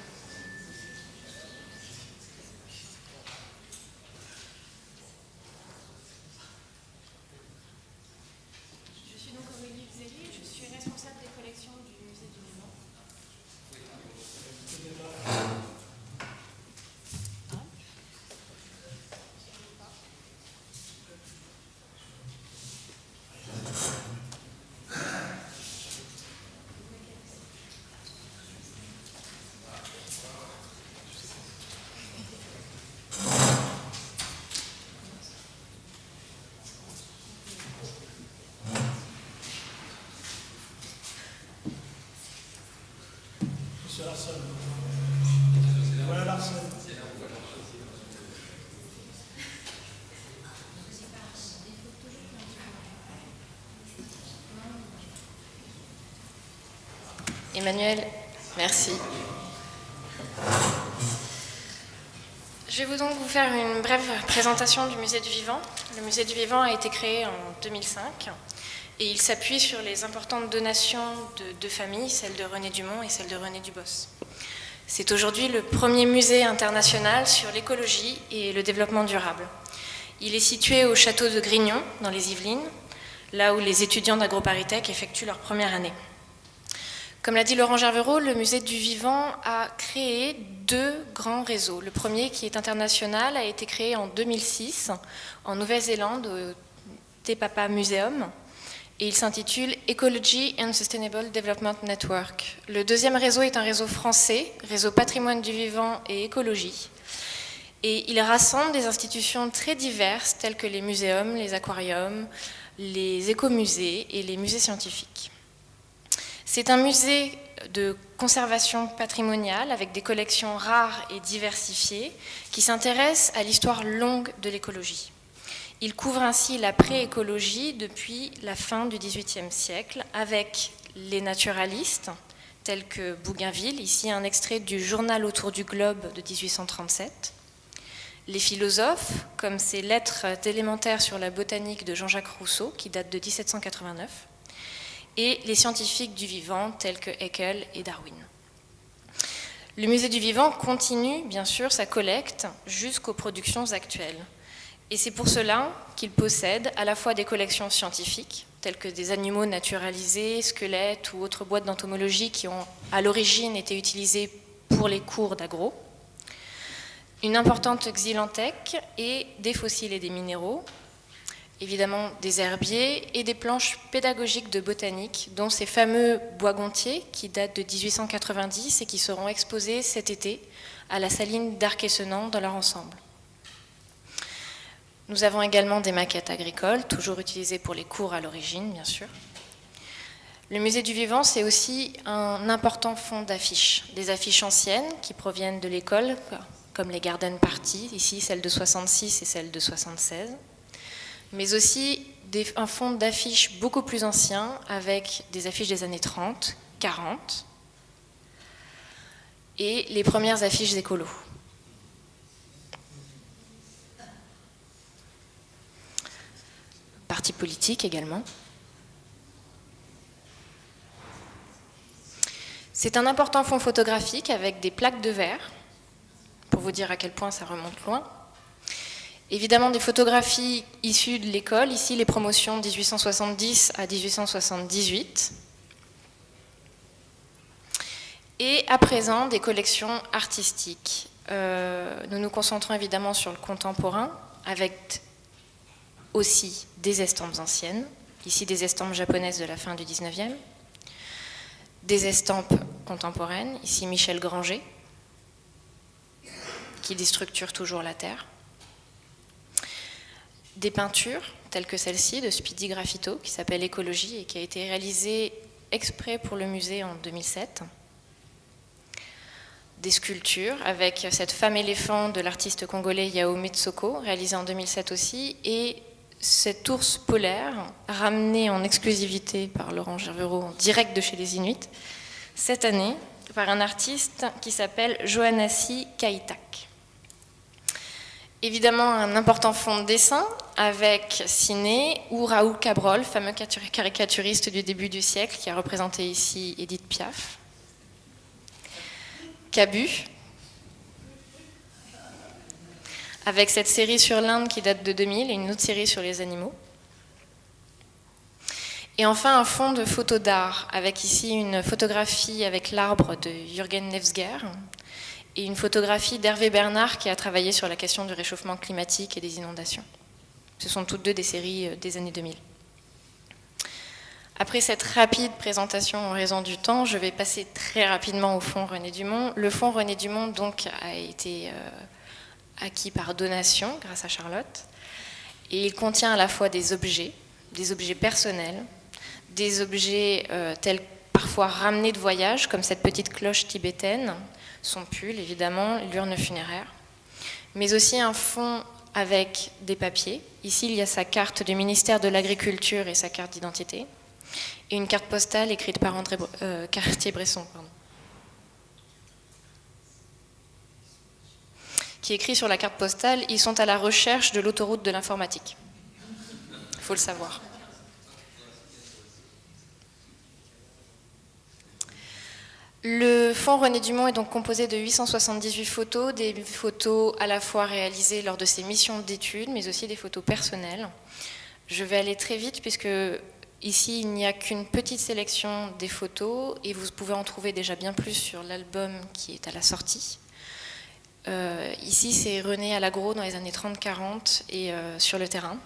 Speaker 1: Je suis donc Aurélie Xéli, je suis responsable des collections du Musée du Vivant.
Speaker 2: Emmanuel, merci. Je vais donc vous faire une brève présentation du Musée du Vivant. Le Musée du Vivant a été créé en 2005 et il s'appuie sur les importantes donations de deux familles, celle de René Dumont et celle de René Dubos. C'est aujourd'hui le premier musée international sur l'écologie et le développement durable. Il est situé au château de Grignon, dans les Yvelines, là où les étudiants d'AgroParisTech effectuent leur première année. Comme l'a dit Laurent Gervereau, le Musée du Vivant a créé deux grands réseaux. Le premier, qui est international, a été créé en 2006 en Nouvelle-Zélande au Te Papa Museum et il s'intitule Ecology and Sustainable Development Network. Le deuxième réseau est un réseau français, réseau Patrimoine du Vivant et Écologie. Et il rassemble des institutions très diverses telles que les muséums, les aquariums, les écomusées et les musées scientifiques. C'est un musée de conservation patrimoniale avec des collections rares et diversifiées qui s'intéressent à l'histoire longue de l'écologie. Il couvre ainsi la pré-écologie depuis la fin du XVIIIe siècle avec les naturalistes tels que Bougainville, ici un extrait du Journal autour du globe de 1837, les philosophes comme ces lettres élémentaires sur la botanique de Jean-Jacques Rousseau qui datent de 1789, et les scientifiques du vivant tels que Haeckel et Darwin. Le Musée du Vivant continue bien sûr sa collecte jusqu'aux productions actuelles. Et c'est pour cela qu'il possède à la fois des collections scientifiques, telles que des animaux naturalisés, squelettes ou autres boîtes d'entomologie qui ont à l'origine été utilisées pour les cours d'agro, une importante xylanthèque et des fossiles et des minéraux, évidemment des herbiers et des planches pédagogiques de botanique, dont ces fameux bois gontiers qui datent de 1890 et qui seront exposés cet été à la saline d'Arc-et-Senans dans leur ensemble. Nous avons également des maquettes agricoles, toujours utilisées pour les cours à l'origine, bien sûr. Le musée du vivant, c'est aussi un important fonds d'affiches. Des affiches anciennes qui proviennent de l'école, comme les Garden Party, ici celle de 66 et celle de 76. Mais aussi un fonds d'affiches beaucoup plus ancien, avec des affiches des années 30, 40, et les premières affiches écolos. Partis politiques également. C'est un important fonds photographique avec des plaques de verre, pour vous dire à quel point ça remonte loin. Évidemment des photographies issues de l'école, ici les promotions 1870 à 1878. Et à présent des collections artistiques. Nous nous concentrons évidemment sur le contemporain, avec aussi des estampes anciennes, ici des estampes japonaises de la fin du 19e, des estampes contemporaines, ici Michel Granger, qui déstructure toujours la terre, des peintures telles que celle-ci de Speedy Graffito, qui s'appelle Écologie et qui a été réalisée exprès pour le musée en 2007, des sculptures avec cette femme éléphant de l'artiste congolais Yao Metsoko, réalisée en 2007 aussi, et cet ours polaire, ramené en exclusivité par Laurent Gervero en direct de chez les Inuits, cette année, par un artiste qui s'appelle Johanasi Kaitak. Évidemment, un important fond de dessin avec Ciné ou Raoul Cabrol, fameux caricaturiste du début du siècle, qui a représenté ici Édith Piaf. Cabu, avec cette série sur l'Inde qui date de 2000 et une autre série sur les animaux. Et enfin un fond de photos d'art, avec ici une photographie avec l'arbre de Jürgen Nevsger et une photographie d'Hervé Bernard qui a travaillé sur la question du réchauffement climatique et des inondations. Ce sont toutes deux des séries des années 2000. Après cette rapide présentation en raison du temps, je vais passer très rapidement au fonds René Dumont. Le fonds René Dumont donc a été acquis par donation grâce à Charlotte, et il contient à la fois des objets personnels, des objets tels parfois ramenés de voyage, comme cette petite cloche tibétaine, son pull évidemment, l'urne funéraire, mais aussi un fonds avec des papiers. Ici, il y a sa carte du ministère de l'Agriculture et sa carte d'identité, et une carte postale écrite par André Cartier-Bresson, qui écrit sur la carte postale « Ils sont à la recherche de l'autoroute de l'informatique ». Il faut le savoir. Le fonds René Dumont est donc composé de 878 photos, des photos à la fois réalisées lors de ses missions d'études, mais aussi des photos personnelles. Je vais aller très vite puisque ici il n'y a qu'une petite sélection des photos et vous pouvez en trouver déjà bien plus sur l'album qui est à la sortie. Ici c'est René à l'agro dans les années 30-40 et sur le terrain.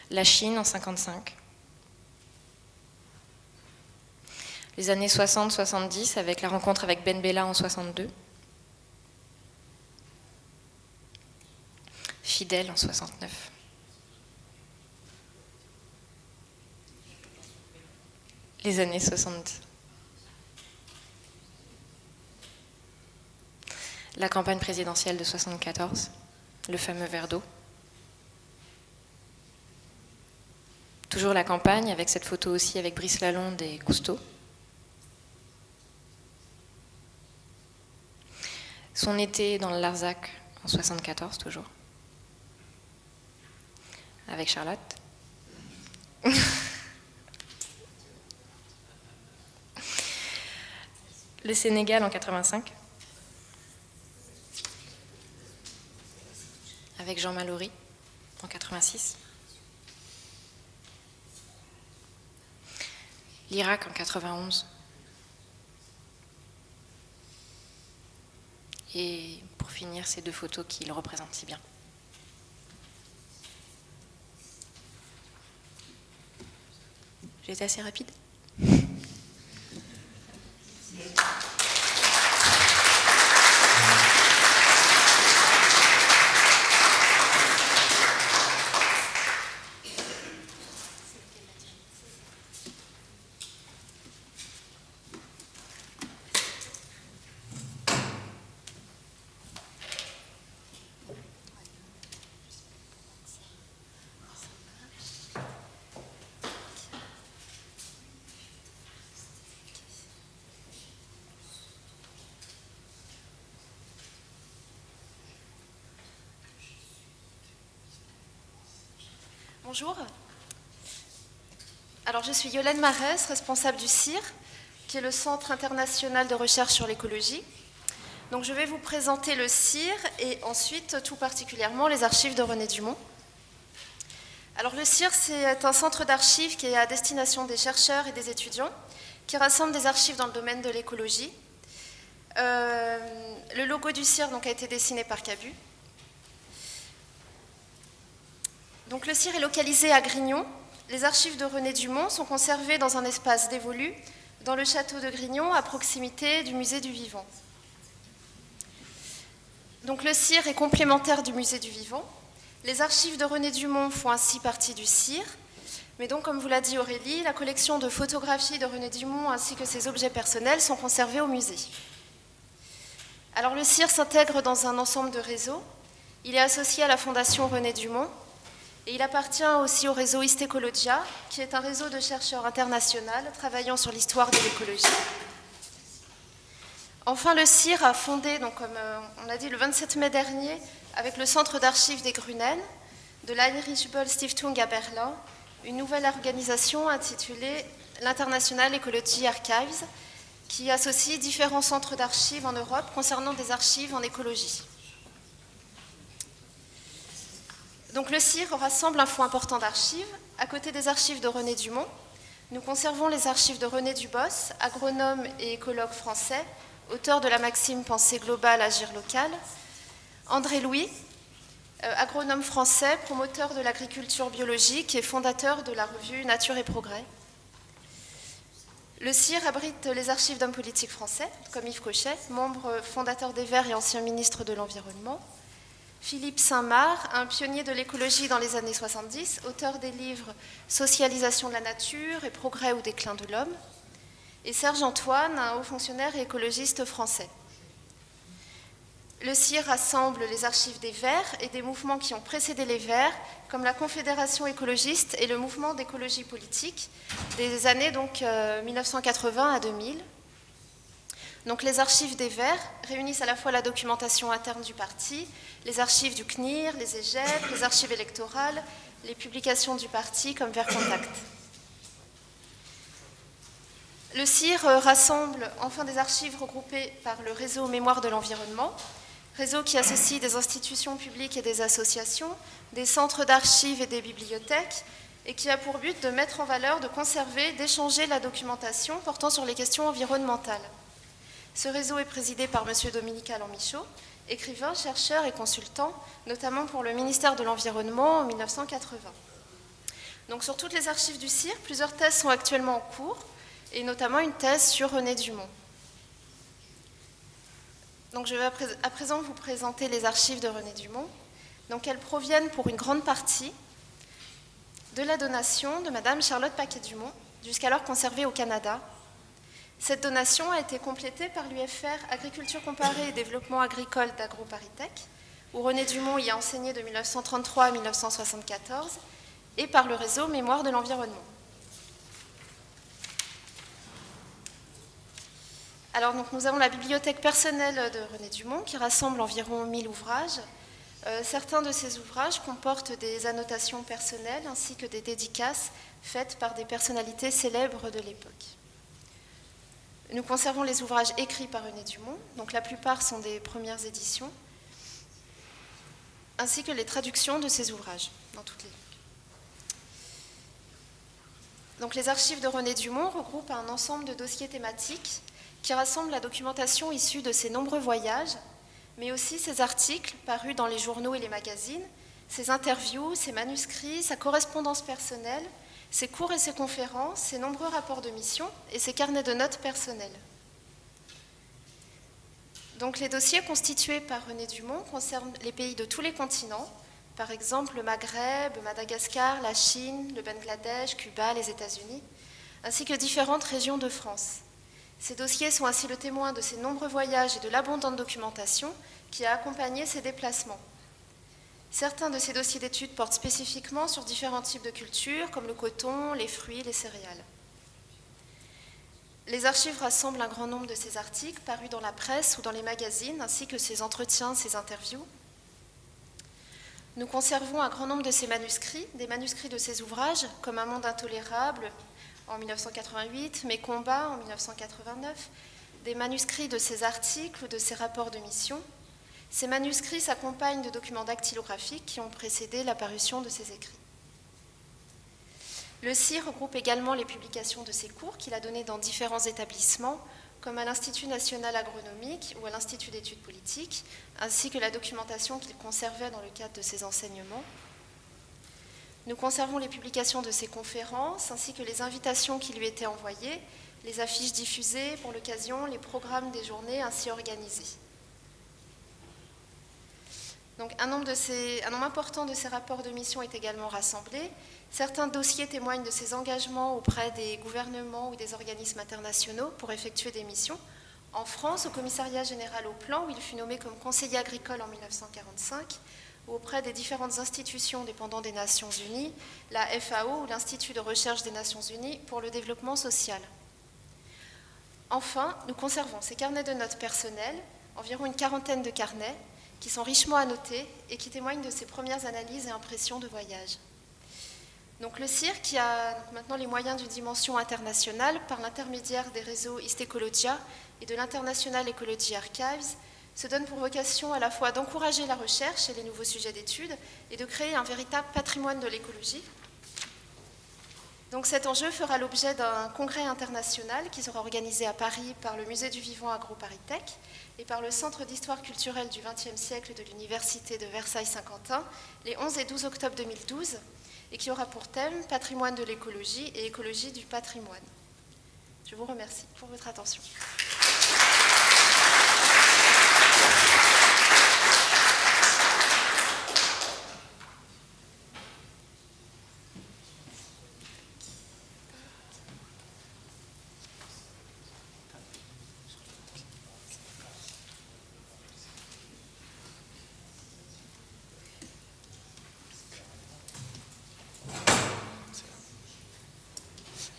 Speaker 2: La Chine en 55. Les années 60-70 avec la rencontre avec Ben Bella en 62. Fidèle en 69. Les années 70. La campagne présidentielle de 74, le fameux verre d'eau. Toujours la campagne, avec cette photo aussi avec Brice Lalonde et Cousteau. Son été dans le Larzac en 74, toujours. Avec Charlotte. Le Sénégal en 85. Avec Jean Mallory en 86. L'Irak en 91. Et pour finir, ces deux photos qui le représentent si bien. J'ai été assez rapide.
Speaker 10: Bonjour. Alors, je suis Yolène Marès, responsable du CIR, qui est le Centre international de recherche sur l'écologie. Donc, je vais vous présenter le CIR et ensuite, tout particulièrement, les archives de René Dumont. Alors, le CIR, c'est un centre d'archives qui est à destination des chercheurs et des étudiants, qui rassemble des archives dans le domaine de l'écologie. Le logo du CIR donc, a été dessiné par Cabu. Donc, le CIR est localisé à Grignon. Les archives de René Dumont sont conservées dans un espace dévolu dans le château de Grignon, à proximité du musée du Vivant. Donc, le CIR est complémentaire du musée du Vivant. Les archives de René Dumont font ainsi partie du CIR. Mais donc, comme vous l'a dit Aurélie, la collection de photographies de René Dumont ainsi que ses objets personnels sont conservés au musée. Alors, le CIR s'intègre dans un ensemble de réseaux. Il est associé à la Fondation René Dumont. Et il appartient aussi au réseau Histecologia, qui est un réseau de chercheurs internationaux travaillant sur l'histoire de l'écologie. Enfin, le CIR a fondé, donc, comme on l'a dit, le 27 mai dernier, avec le Centre d'archives des Grunen, de l'Heinrich Böll Stiftung à Berlin, une nouvelle organisation intitulée l'International Ecology Archives, qui associe différents centres d'archives en Europe concernant des archives en écologie. Donc le CIR rassemble un fonds important d'archives. À côté des archives de René Dumont, nous conservons les archives de René Dubos, agronome et écologue français, auteur de la maxime Pensée globale, agir local. André Louis, agronome français, promoteur de l'agriculture biologique et fondateur de la revue Nature et Progrès. Le CIR abrite les archives d'hommes politiques français, comme Yves Cochet, membre fondateur des Verts et ancien ministre de l'Environnement. Philippe Saint-Marc, un pionnier de l'écologie dans les années 70, auteur des livres Socialisation de la nature et Progrès ou déclin de l'homme. Et Serge Antoine, un haut fonctionnaire et écologiste français. Le CIR rassemble les archives des Verts et des mouvements qui ont précédé les Verts, comme la Confédération écologiste et le mouvement d'écologie politique, des années donc, 1980 à 2000. Donc, les archives des Verts réunissent à la fois la documentation interne du parti, les archives du CNIR, les EGEP, les archives électorales, les publications du parti comme Vert Contact. Le CIR rassemble enfin des archives regroupées par le réseau Mémoire de l'environnement, réseau qui associe des institutions publiques et des associations, des centres d'archives et des bibliothèques, et qui a pour but de mettre en valeur, de conserver, d'échanger la documentation portant sur les questions environnementales. Ce réseau est présidé par M. Dominique Alain-Michaud, écrivain, chercheur et consultant, notamment pour le ministère de l'Environnement en 1980. Donc, sur toutes les archives du CIR, plusieurs thèses sont actuellement en cours, et notamment une thèse sur René Dumont. Donc, je vais à présent vous présenter les archives de René Dumont. Donc, elles proviennent pour une grande partie de la donation de Madame Charlotte Paquet-Dumont, jusqu'alors conservée au Canada. Cette donation a été complétée par l'UFR Agriculture comparée et développement agricole d'AgroParisTech, où René Dumont y a enseigné de 1933 à 1974, et par le réseau Mémoire de l'environnement. Alors, donc, nous avons la bibliothèque personnelle de René Dumont, qui rassemble environ 1000 ouvrages. Certains de ces ouvrages comportent des annotations personnelles, ainsi que des dédicaces faites par des personnalités célèbres de l'époque. Nous conservons les ouvrages écrits par René Dumont, donc la plupart sont des premières éditions, ainsi que les traductions de ces ouvrages dans toutes les langues. Donc les archives de René Dumont regroupent un ensemble de dossiers thématiques qui rassemblent la documentation issue de ses nombreux voyages, mais aussi ses articles parus dans les journaux et les magazines, ses interviews, ses manuscrits, sa correspondance personnelle, ses cours et ses conférences, ses nombreux rapports de mission et ses carnets de notes personnels. Donc, les dossiers constitués par René Dumont concernent les pays de tous les continents, par exemple le Maghreb, Madagascar, la Chine, le Bangladesh, Cuba, les États-Unis, ainsi que différentes régions de France. Ces dossiers sont ainsi le témoin de ses nombreux voyages et de l'abondante documentation qui a accompagné ses déplacements. Certains de ces dossiers d'études portent spécifiquement sur différents types de cultures, comme le coton, les fruits, les céréales. Les archives rassemblent un grand nombre de ces articles parus dans la presse ou dans les magazines, ainsi que ses entretiens, ses interviews. Nous conservons un grand nombre de ces manuscrits, des manuscrits de ses ouvrages, comme Un monde intolérable en 1988, Mes combats en 1989, des manuscrits de ses articles ou de ses rapports de mission. Ces manuscrits s'accompagnent de documents dactylographiques qui ont précédé la parution de ses écrits. Le CIR regroupe également les publications de ses cours qu'il a donnés dans différents établissements, comme à l'Institut national agronomique ou à l'Institut d'études politiques, ainsi que la documentation qu'il conservait dans le cadre de ses enseignements. Nous conservons les publications de ses conférences, ainsi que les invitations qui lui étaient envoyées, les affiches diffusées pour l'occasion, les programmes des journées ainsi organisés. Donc, un nombre important de ces rapports de mission est également rassemblé. Certains dossiers témoignent de ses engagements auprès des gouvernements ou des organismes internationaux pour effectuer des missions. En France, au Commissariat général au plan, où il fut nommé comme conseiller agricole en 1945, ou auprès des différentes institutions dépendant des Nations Unies, la FAO ou l'Institut de recherche des Nations Unies pour le développement social. Enfin, nous conservons ces carnets de notes personnels, environ une quarantaine de carnets, qui sont richement annotés et qui témoignent de ses premières analyses et impressions de voyage. Donc le CIR, qui a maintenant les moyens d'une dimension internationale par l'intermédiaire des réseaux East Ecologia et de l'International Ecology Archives, se donne pour vocation à la fois d'encourager la recherche et les nouveaux sujets d'études et de créer un véritable patrimoine de l'écologie. Donc cet enjeu fera l'objet d'un congrès international qui sera organisé à Paris par le Musée du Vivant AgroParisTech et par le Centre d'histoire culturelle du XXe siècle de l'Université de Versailles-Saint-Quentin les 11 et 12 octobre 2012 et qui aura pour thème Patrimoine de l'écologie et écologie du patrimoine. Je vous remercie pour votre attention.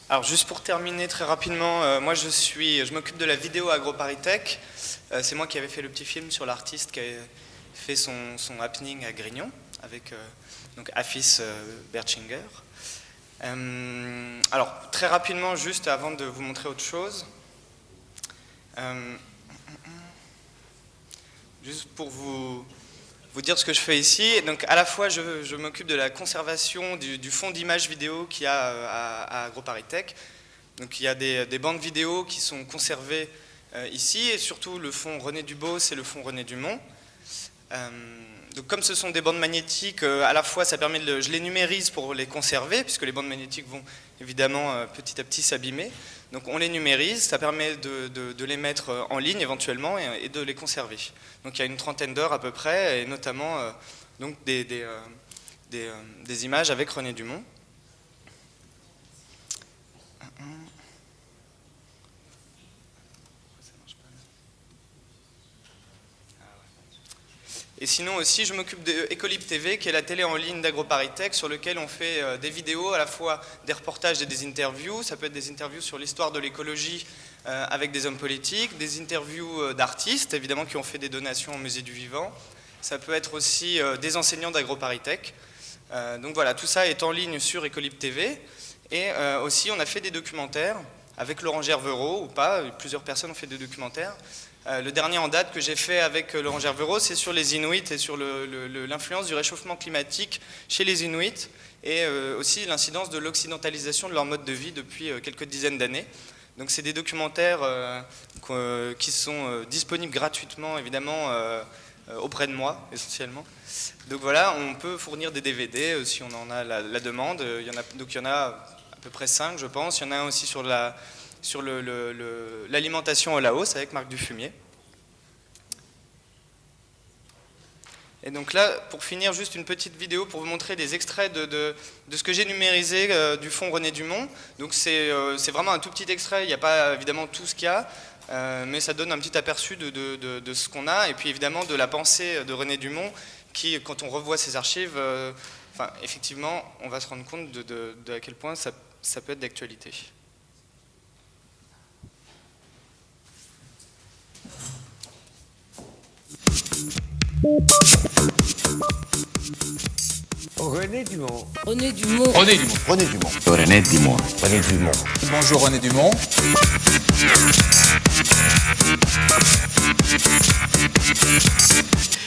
Speaker 11: Alors juste pour terminer très rapidement, moi je m'occupe de la vidéo AgroParisTech. C'est moi qui avais fait le petit film sur l'artiste qui a fait son happening à Grignon avec donc Afis Bertschinger. Alors très rapidement, juste avant de vous montrer autre chose, juste pour vous dire ce que je fais ici. Donc à la fois je m'occupe de la conservation du fonds d'image vidéo qu'il y a à AgroParisTech. Donc il y a des bandes vidéo qui sont conservées ici et surtout le fonds René Dubos et le fonds René Dumont. Donc comme ce sont des bandes magnétiques, à la fois ça permet je les numérise pour les conserver puisque les bandes magnétiques vont évidemment petit à petit s'abîmer. Donc on les numérise, ça permet de les mettre en ligne éventuellement et de les conserver. Donc il y a une trentaine d'heures à peu près, et notamment donc des images avec René Dumont. Et sinon aussi, je m'occupe de Ecolib TV, qui est la télé en ligne d'AgroParisTech, sur lequel on fait des vidéos, à la fois des reportages et des interviews. Ça peut être des interviews sur l'histoire de l'écologie avec des hommes politiques, des interviews d'artistes, évidemment, qui ont fait des donations au Musée du Vivant. Ça peut être aussi des enseignants d'AgroParisTech. Donc voilà, tout ça est en ligne sur Ecolib TV. Et aussi, on a fait des documentaires avec Laurent Gervereau, ou pas, plusieurs personnes ont fait des documentaires. Le dernier en date que j'ai fait avec Laurent Gervereau, c'est sur les Inuits et sur l'influence du réchauffement climatique chez les Inuits et aussi l'incidence de l'occidentalisation de leur mode de vie depuis quelques dizaines d'années. Donc c'est des documentaires qui sont disponibles gratuitement, évidemment, auprès de moi, essentiellement. Donc voilà, on peut fournir des DVD si on en a la demande. Donc il y en a à peu près 5, je pense. Il y en a un aussi sur l'alimentation au Laos avec Marc Dufumier. Et donc là, pour finir, juste une petite vidéo pour vous montrer des extraits de ce que j'ai numérisé du fonds René Dumont. Donc c'est vraiment un tout petit extrait, il n'y a pas évidemment tout ce qu'il y a, mais ça donne un petit aperçu de ce qu'on a, et puis évidemment de la pensée de René Dumont, qui, quand on revoit ses archives, effectivement, on va se rendre compte à quel point ça peut être d'actualité.
Speaker 12: Thank you. René Dumont.
Speaker 13: René Dumont.
Speaker 12: René Dumont. René Dumont.
Speaker 14: René Dumont.
Speaker 12: René Dumont. Bonjour René Dumont.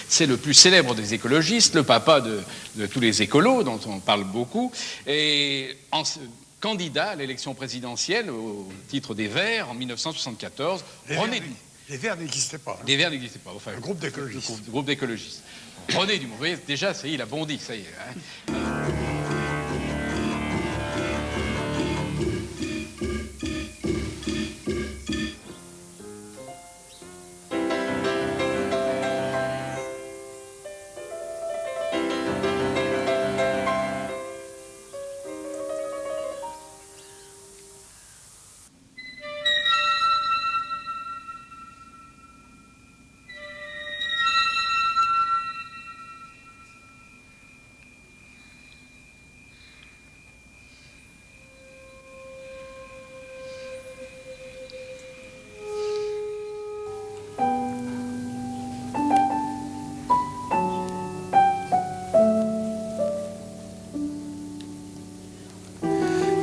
Speaker 15: C'est le plus célèbre des écologistes, le papa de tous les écolos, dont on parle beaucoup, et candidat à l'élection présidentielle au titre des Verts en 1974. René Dumont.
Speaker 16: Les Verts n'existaient pas.
Speaker 15: Les Verts n'existaient pas. Enfin,
Speaker 16: un groupe d'écologistes.
Speaker 15: Groupe d'écologistes. René Dumont. Vous voyez, déjà, ça y est, il a bondi, ça y est. Hein.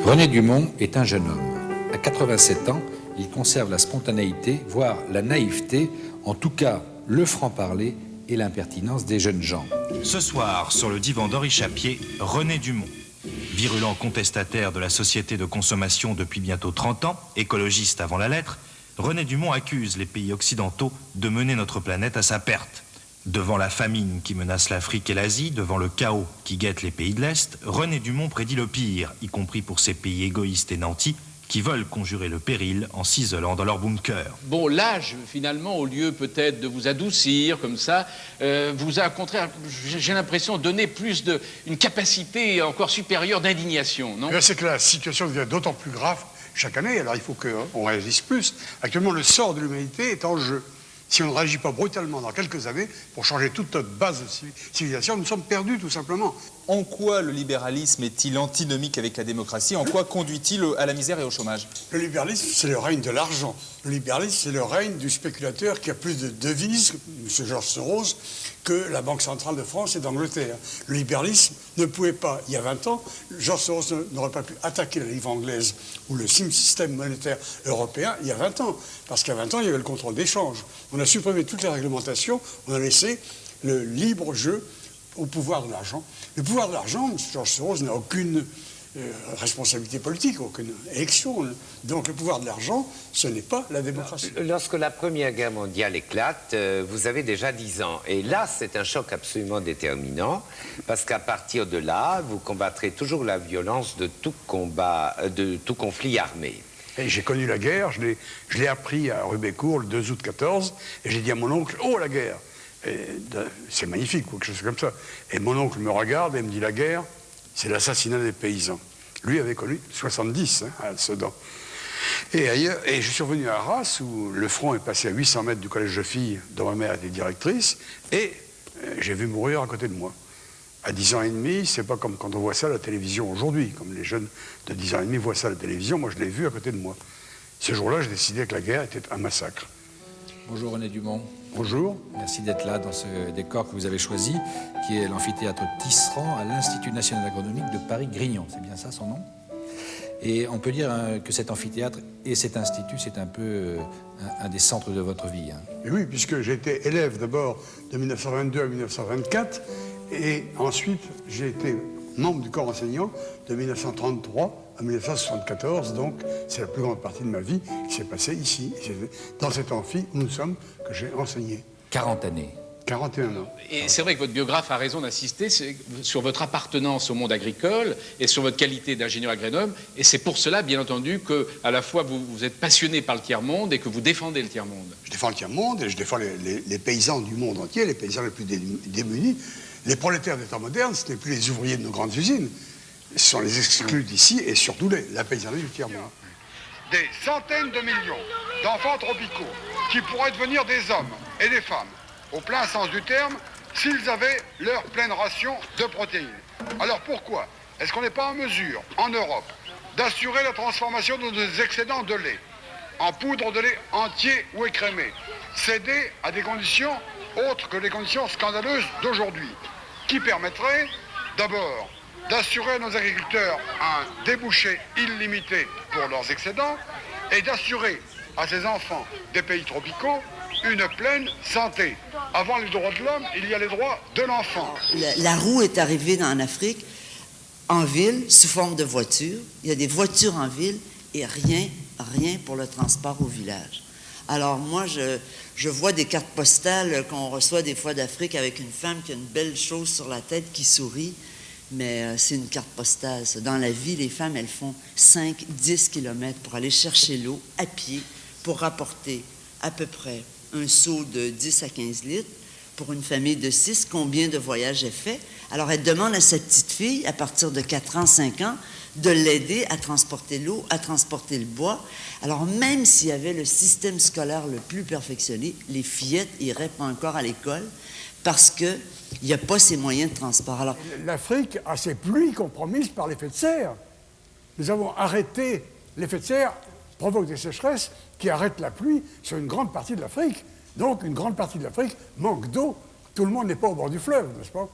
Speaker 17: René Dumont est un jeune homme. À 87 ans, il conserve la spontanéité, voire la naïveté, en tout cas le franc-parler et l'impertinence des jeunes gens.
Speaker 18: Ce soir, sur le divan d'Henri Chapier, René Dumont. Virulent contestataire de la société de consommation depuis bientôt 30 ans, écologiste avant la lettre, René Dumont accuse les pays occidentaux de mener notre planète à sa perte. Devant la famine qui menace l'Afrique et l'Asie, devant le chaos qui guette les pays de l'Est, René Dumont prédit le pire, y compris pour ces pays égoïstes et nantis qui veulent conjurer le péril en s'isolant dans leur bunker.
Speaker 15: Bon, l'âge, finalement, au lieu peut-être de vous adoucir comme ça, vous a, au contraire, j'ai l'impression, donné une capacité encore supérieure d'indignation, non?
Speaker 16: C'est que la situation devient d'autant plus grave chaque année, alors il faut qu'on réagisse plus. Actuellement, le sort de l'humanité est en jeu. Si on ne réagit pas brutalement dans quelques années pour changer toute notre base de civilisation, nous sommes perdus tout simplement.
Speaker 19: En quoi le libéralisme est-il antinomique avec la démocratie? En quoi conduit-il à la misère et au chômage?
Speaker 16: Le libéralisme, c'est le règne de l'argent. Le libéralisme, c'est le règne du spéculateur qui a plus de devises, M. Georges Soros, que la Banque centrale de France et d'Angleterre. Le libéralisme ne pouvait pas, il y a 20 ans, Georges Soros n'aurait pas pu attaquer la livre anglaise ou le système monétaire européen il y a 20 ans. Parce qu'à 20 ans, il y avait le contrôle d'échange. On a supprimé toutes les réglementations, on a laissé le libre jeu au pouvoir de l'argent. Le pouvoir de l'argent, M. Georges Soros n'a aucune responsabilité politique, aucune élection. Donc le pouvoir de l'argent, ce n'est pas la démocratie.
Speaker 12: Lorsque la Première Guerre mondiale éclate, vous avez déjà 10 ans. Et là, c'est un choc absolument déterminant, parce qu'à partir de là, vous combattrez toujours la violence de tout combat, de tout conflit armé.
Speaker 16: Et j'ai connu la guerre, je l'ai appris à Rubécourt le 2 août 14, et j'ai dit à mon oncle, oh la guerre! C'est magnifique, quelque chose comme ça. Et mon oncle me regarde et me dit, la guerre, c'est l'assassinat des paysans. Lui avait connu 70 à Sedan. Et ailleurs, et je suis revenu à Arras, où le front est passé à 800 mètres du collège de filles, dont ma mère était directrice, et j'ai vu mourir à côté de moi. À 10 ans et demi, c'est pas comme quand on voit ça à la télévision aujourd'hui, comme les jeunes de 10 ans et demi voient ça à la télévision, moi je l'ai vu à côté de moi. Ce jour-là, j'ai décidé que la guerre était un massacre.
Speaker 17: Bonjour René Dumont.
Speaker 16: Bonjour.
Speaker 17: Merci d'être là dans ce décor que vous avez choisi, qui est l'amphithéâtre Tisserand à l'Institut national agronomique de Paris-Grignon. C'est bien ça son nom? Et on peut dire que cet amphithéâtre et cet institut, c'est un peu un des centres de votre vie.
Speaker 16: Et oui, puisque j'ai été élève d'abord de 1922 à 1924, et ensuite j'ai été membre du corps enseignant de 1933 à 1974, donc c'est la plus grande partie de ma vie qui s'est passée ici. C'est dans cet amphi où nous sommes que j'ai enseigné.
Speaker 17: 40 années.
Speaker 16: 41 ans.
Speaker 15: Et c'est vrai que votre biographe a raison d'insister sur votre appartenance au monde agricole et sur votre qualité d'ingénieur agronome. Et c'est pour cela, bien entendu, que à la fois vous êtes passionné par le tiers-monde et que vous défendez le tiers-monde.
Speaker 16: Je défends le tiers-monde et je défends les paysans du monde entier, les paysans les plus démunis. Les prolétaires des temps modernes, ce n'est plus les ouvriers de nos grandes usines. Ce sont les exclus d'ici et surtout la paysannerie du tiers-monde.
Speaker 20: Des centaines de millions d'enfants tropicaux qui pourraient devenir des hommes et des femmes, au plein sens du terme, s'ils avaient leur pleine ration de protéines. Alors pourquoi est-ce qu'on n'est pas en mesure, en Europe, d'assurer la transformation de nos excédents de lait en poudre de lait entier ou écrémé, cédé à des conditions autres que les conditions scandaleuses d'aujourd'hui, qui permettraient d'abord d'assurer à nos agriculteurs un débouché illimité pour leurs excédents et d'assurer à ces enfants des pays tropicaux une pleine santé. Avant les droits de l'homme, il y a les droits de l'enfant.
Speaker 8: La roue est arrivée en Afrique, en ville, sous forme de voitures. Il y a des voitures en ville et rien pour le transport au village. Alors moi, je vois des cartes postales qu'on reçoit des fois d'Afrique avec une femme qui a une belle chose sur la tête, qui sourit, mais c'est une carte postale. Ça. Dans la vie, les femmes, elles font 5-10 kilomètres pour aller chercher l'eau à pied pour rapporter à peu près un seau de 10 à 15 litres. Pour une famille de 6, combien de voyages elle fait? Alors, elle demande à cette petite fille, à partir de 4 ans, 5 ans, de l'aider à transporter l'eau, à transporter le bois. Alors, même s'il y avait le système scolaire le plus perfectionné, les fillettes n'iraient pas encore à l'école parce qu'il n'y a pas ces moyens de transport. Alors,
Speaker 16: l'Afrique a ses pluies compromises par l'effet de serre. Nous avons arrêté l'effet de serre, provoque des sécheresses qui arrêtent la pluie sur une grande partie de l'Afrique. Donc, une grande partie de l'Afrique manque d'eau. Tout le monde n'est pas au bord du fleuve, n'est-ce pas?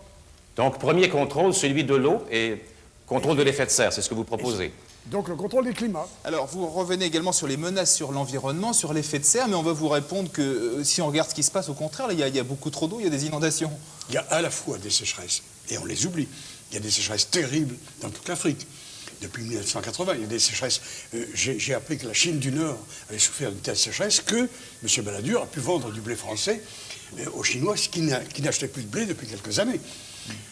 Speaker 5: Donc, premier contrôle, celui de l'eau et contrôle de l'effet de serre, c'est ce que vous proposez.
Speaker 16: Donc, le contrôle des climats.
Speaker 19: Alors, vous revenez également sur les menaces sur l'environnement, sur l'effet de serre, mais on va vous répondre que si on regarde ce qui se passe, au contraire, il y a beaucoup trop d'eau, il y a des inondations.
Speaker 16: Il y a à la fois des sécheresses, et on les oublie. Il y a des sécheresses terribles dans toute l'Afrique. Depuis 1980, il y a des sécheresses. J'ai appris que la Chine du Nord avait souffert d'une telle sécheresse que M. Balladur a pu vendre du blé français aux Chinois qui n'achetaient plus de blé depuis quelques années.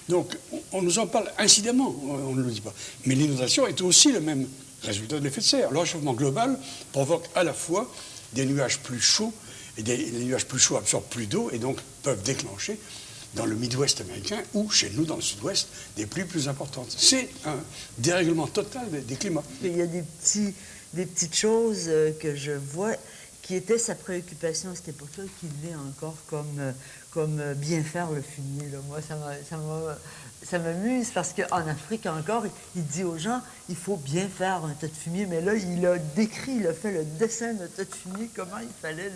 Speaker 16: Donc, on nous en parle incidemment, on ne le dit pas. Mais l'inondation est aussi le même résultat de l'effet de serre. Le réchauffement global provoque à la fois des nuages plus chauds, et les nuages plus chauds absorbent plus d'eau et donc peuvent déclencher dans le Midwest américain ou chez nous dans le Sud-Ouest des pluies plus importantes. C'est un dérèglement total des climats.
Speaker 8: Il y a des petites choses que je vois qui étaient sa préoccupation à cette époque-là, qui l'est encore comme bien faire le fumier. Là. Moi, ça m'amuse parce qu'en Afrique encore, il dit aux gens, il faut bien faire un tas de fumier. Mais là, il a décrit, il a fait le dessin d'un tas de fumier, comment il fallait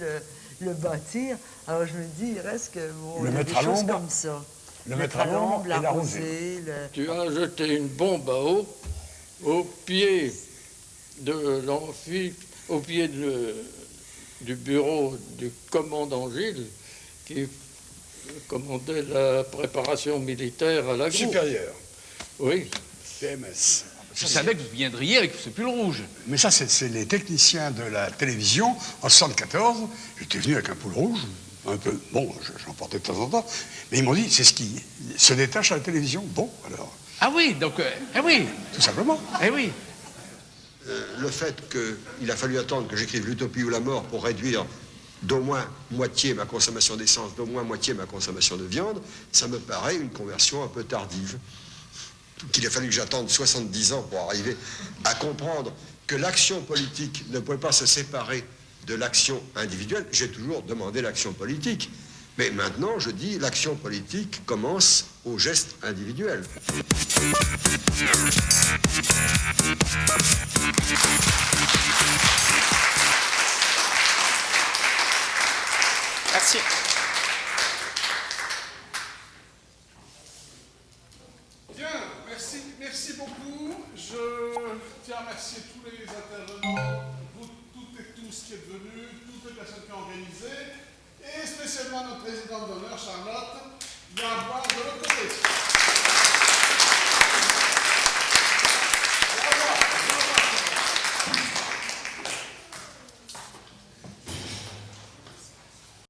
Speaker 8: le bâtir. Alors je me dis, il reste que bon,
Speaker 16: le
Speaker 8: il y a
Speaker 16: mettre
Speaker 8: des
Speaker 16: à
Speaker 8: choses
Speaker 16: l'ombre,
Speaker 8: comme ça.
Speaker 16: Le mettre à l'ombre,
Speaker 8: l'arroser.
Speaker 13: Tu as jeté une bombe à eau au pied de l'amphi, au pied du bureau du commandant Gilles, qui commandait la préparation militaire à la groupe.
Speaker 16: Supérieur.
Speaker 13: Oui.
Speaker 16: PMS.
Speaker 15: Je savais que vous viendriez avec ce pull rouge.
Speaker 16: Mais ça, c'est les techniciens de la télévision. En 1974, j'étais venu avec un pull rouge, un peu. Bon, j'en portais de temps en temps. Mais ils m'ont dit, c'est ce qui se détache à la télévision. Bon, alors.
Speaker 15: Ah oui, donc, oui.
Speaker 16: Tout simplement.
Speaker 15: Eh oui.
Speaker 14: Le fait qu'il a fallu attendre que j'écrive l'utopie ou la mort pour réduire d'au moins moitié ma consommation d'essence, d'au moins moitié ma consommation de viande, ça me paraît une conversion un peu tardive. Qu'il a fallu que j'attende 70 ans pour arriver à comprendre que l'action politique ne pouvait pas se séparer de l'action individuelle. J'ai toujours demandé l'action politique. Mais maintenant, je dis, l'action politique commence au geste individuel.
Speaker 11: Merci.
Speaker 3: Bien, merci beaucoup. Je tiens à remercier tous les intervenants, vous toutes et tous qui êtes venus, toutes les personnes qui ont organisé, et spécialement notre présidente d'honneur, Charlotte, qui va boire de l'autre côté.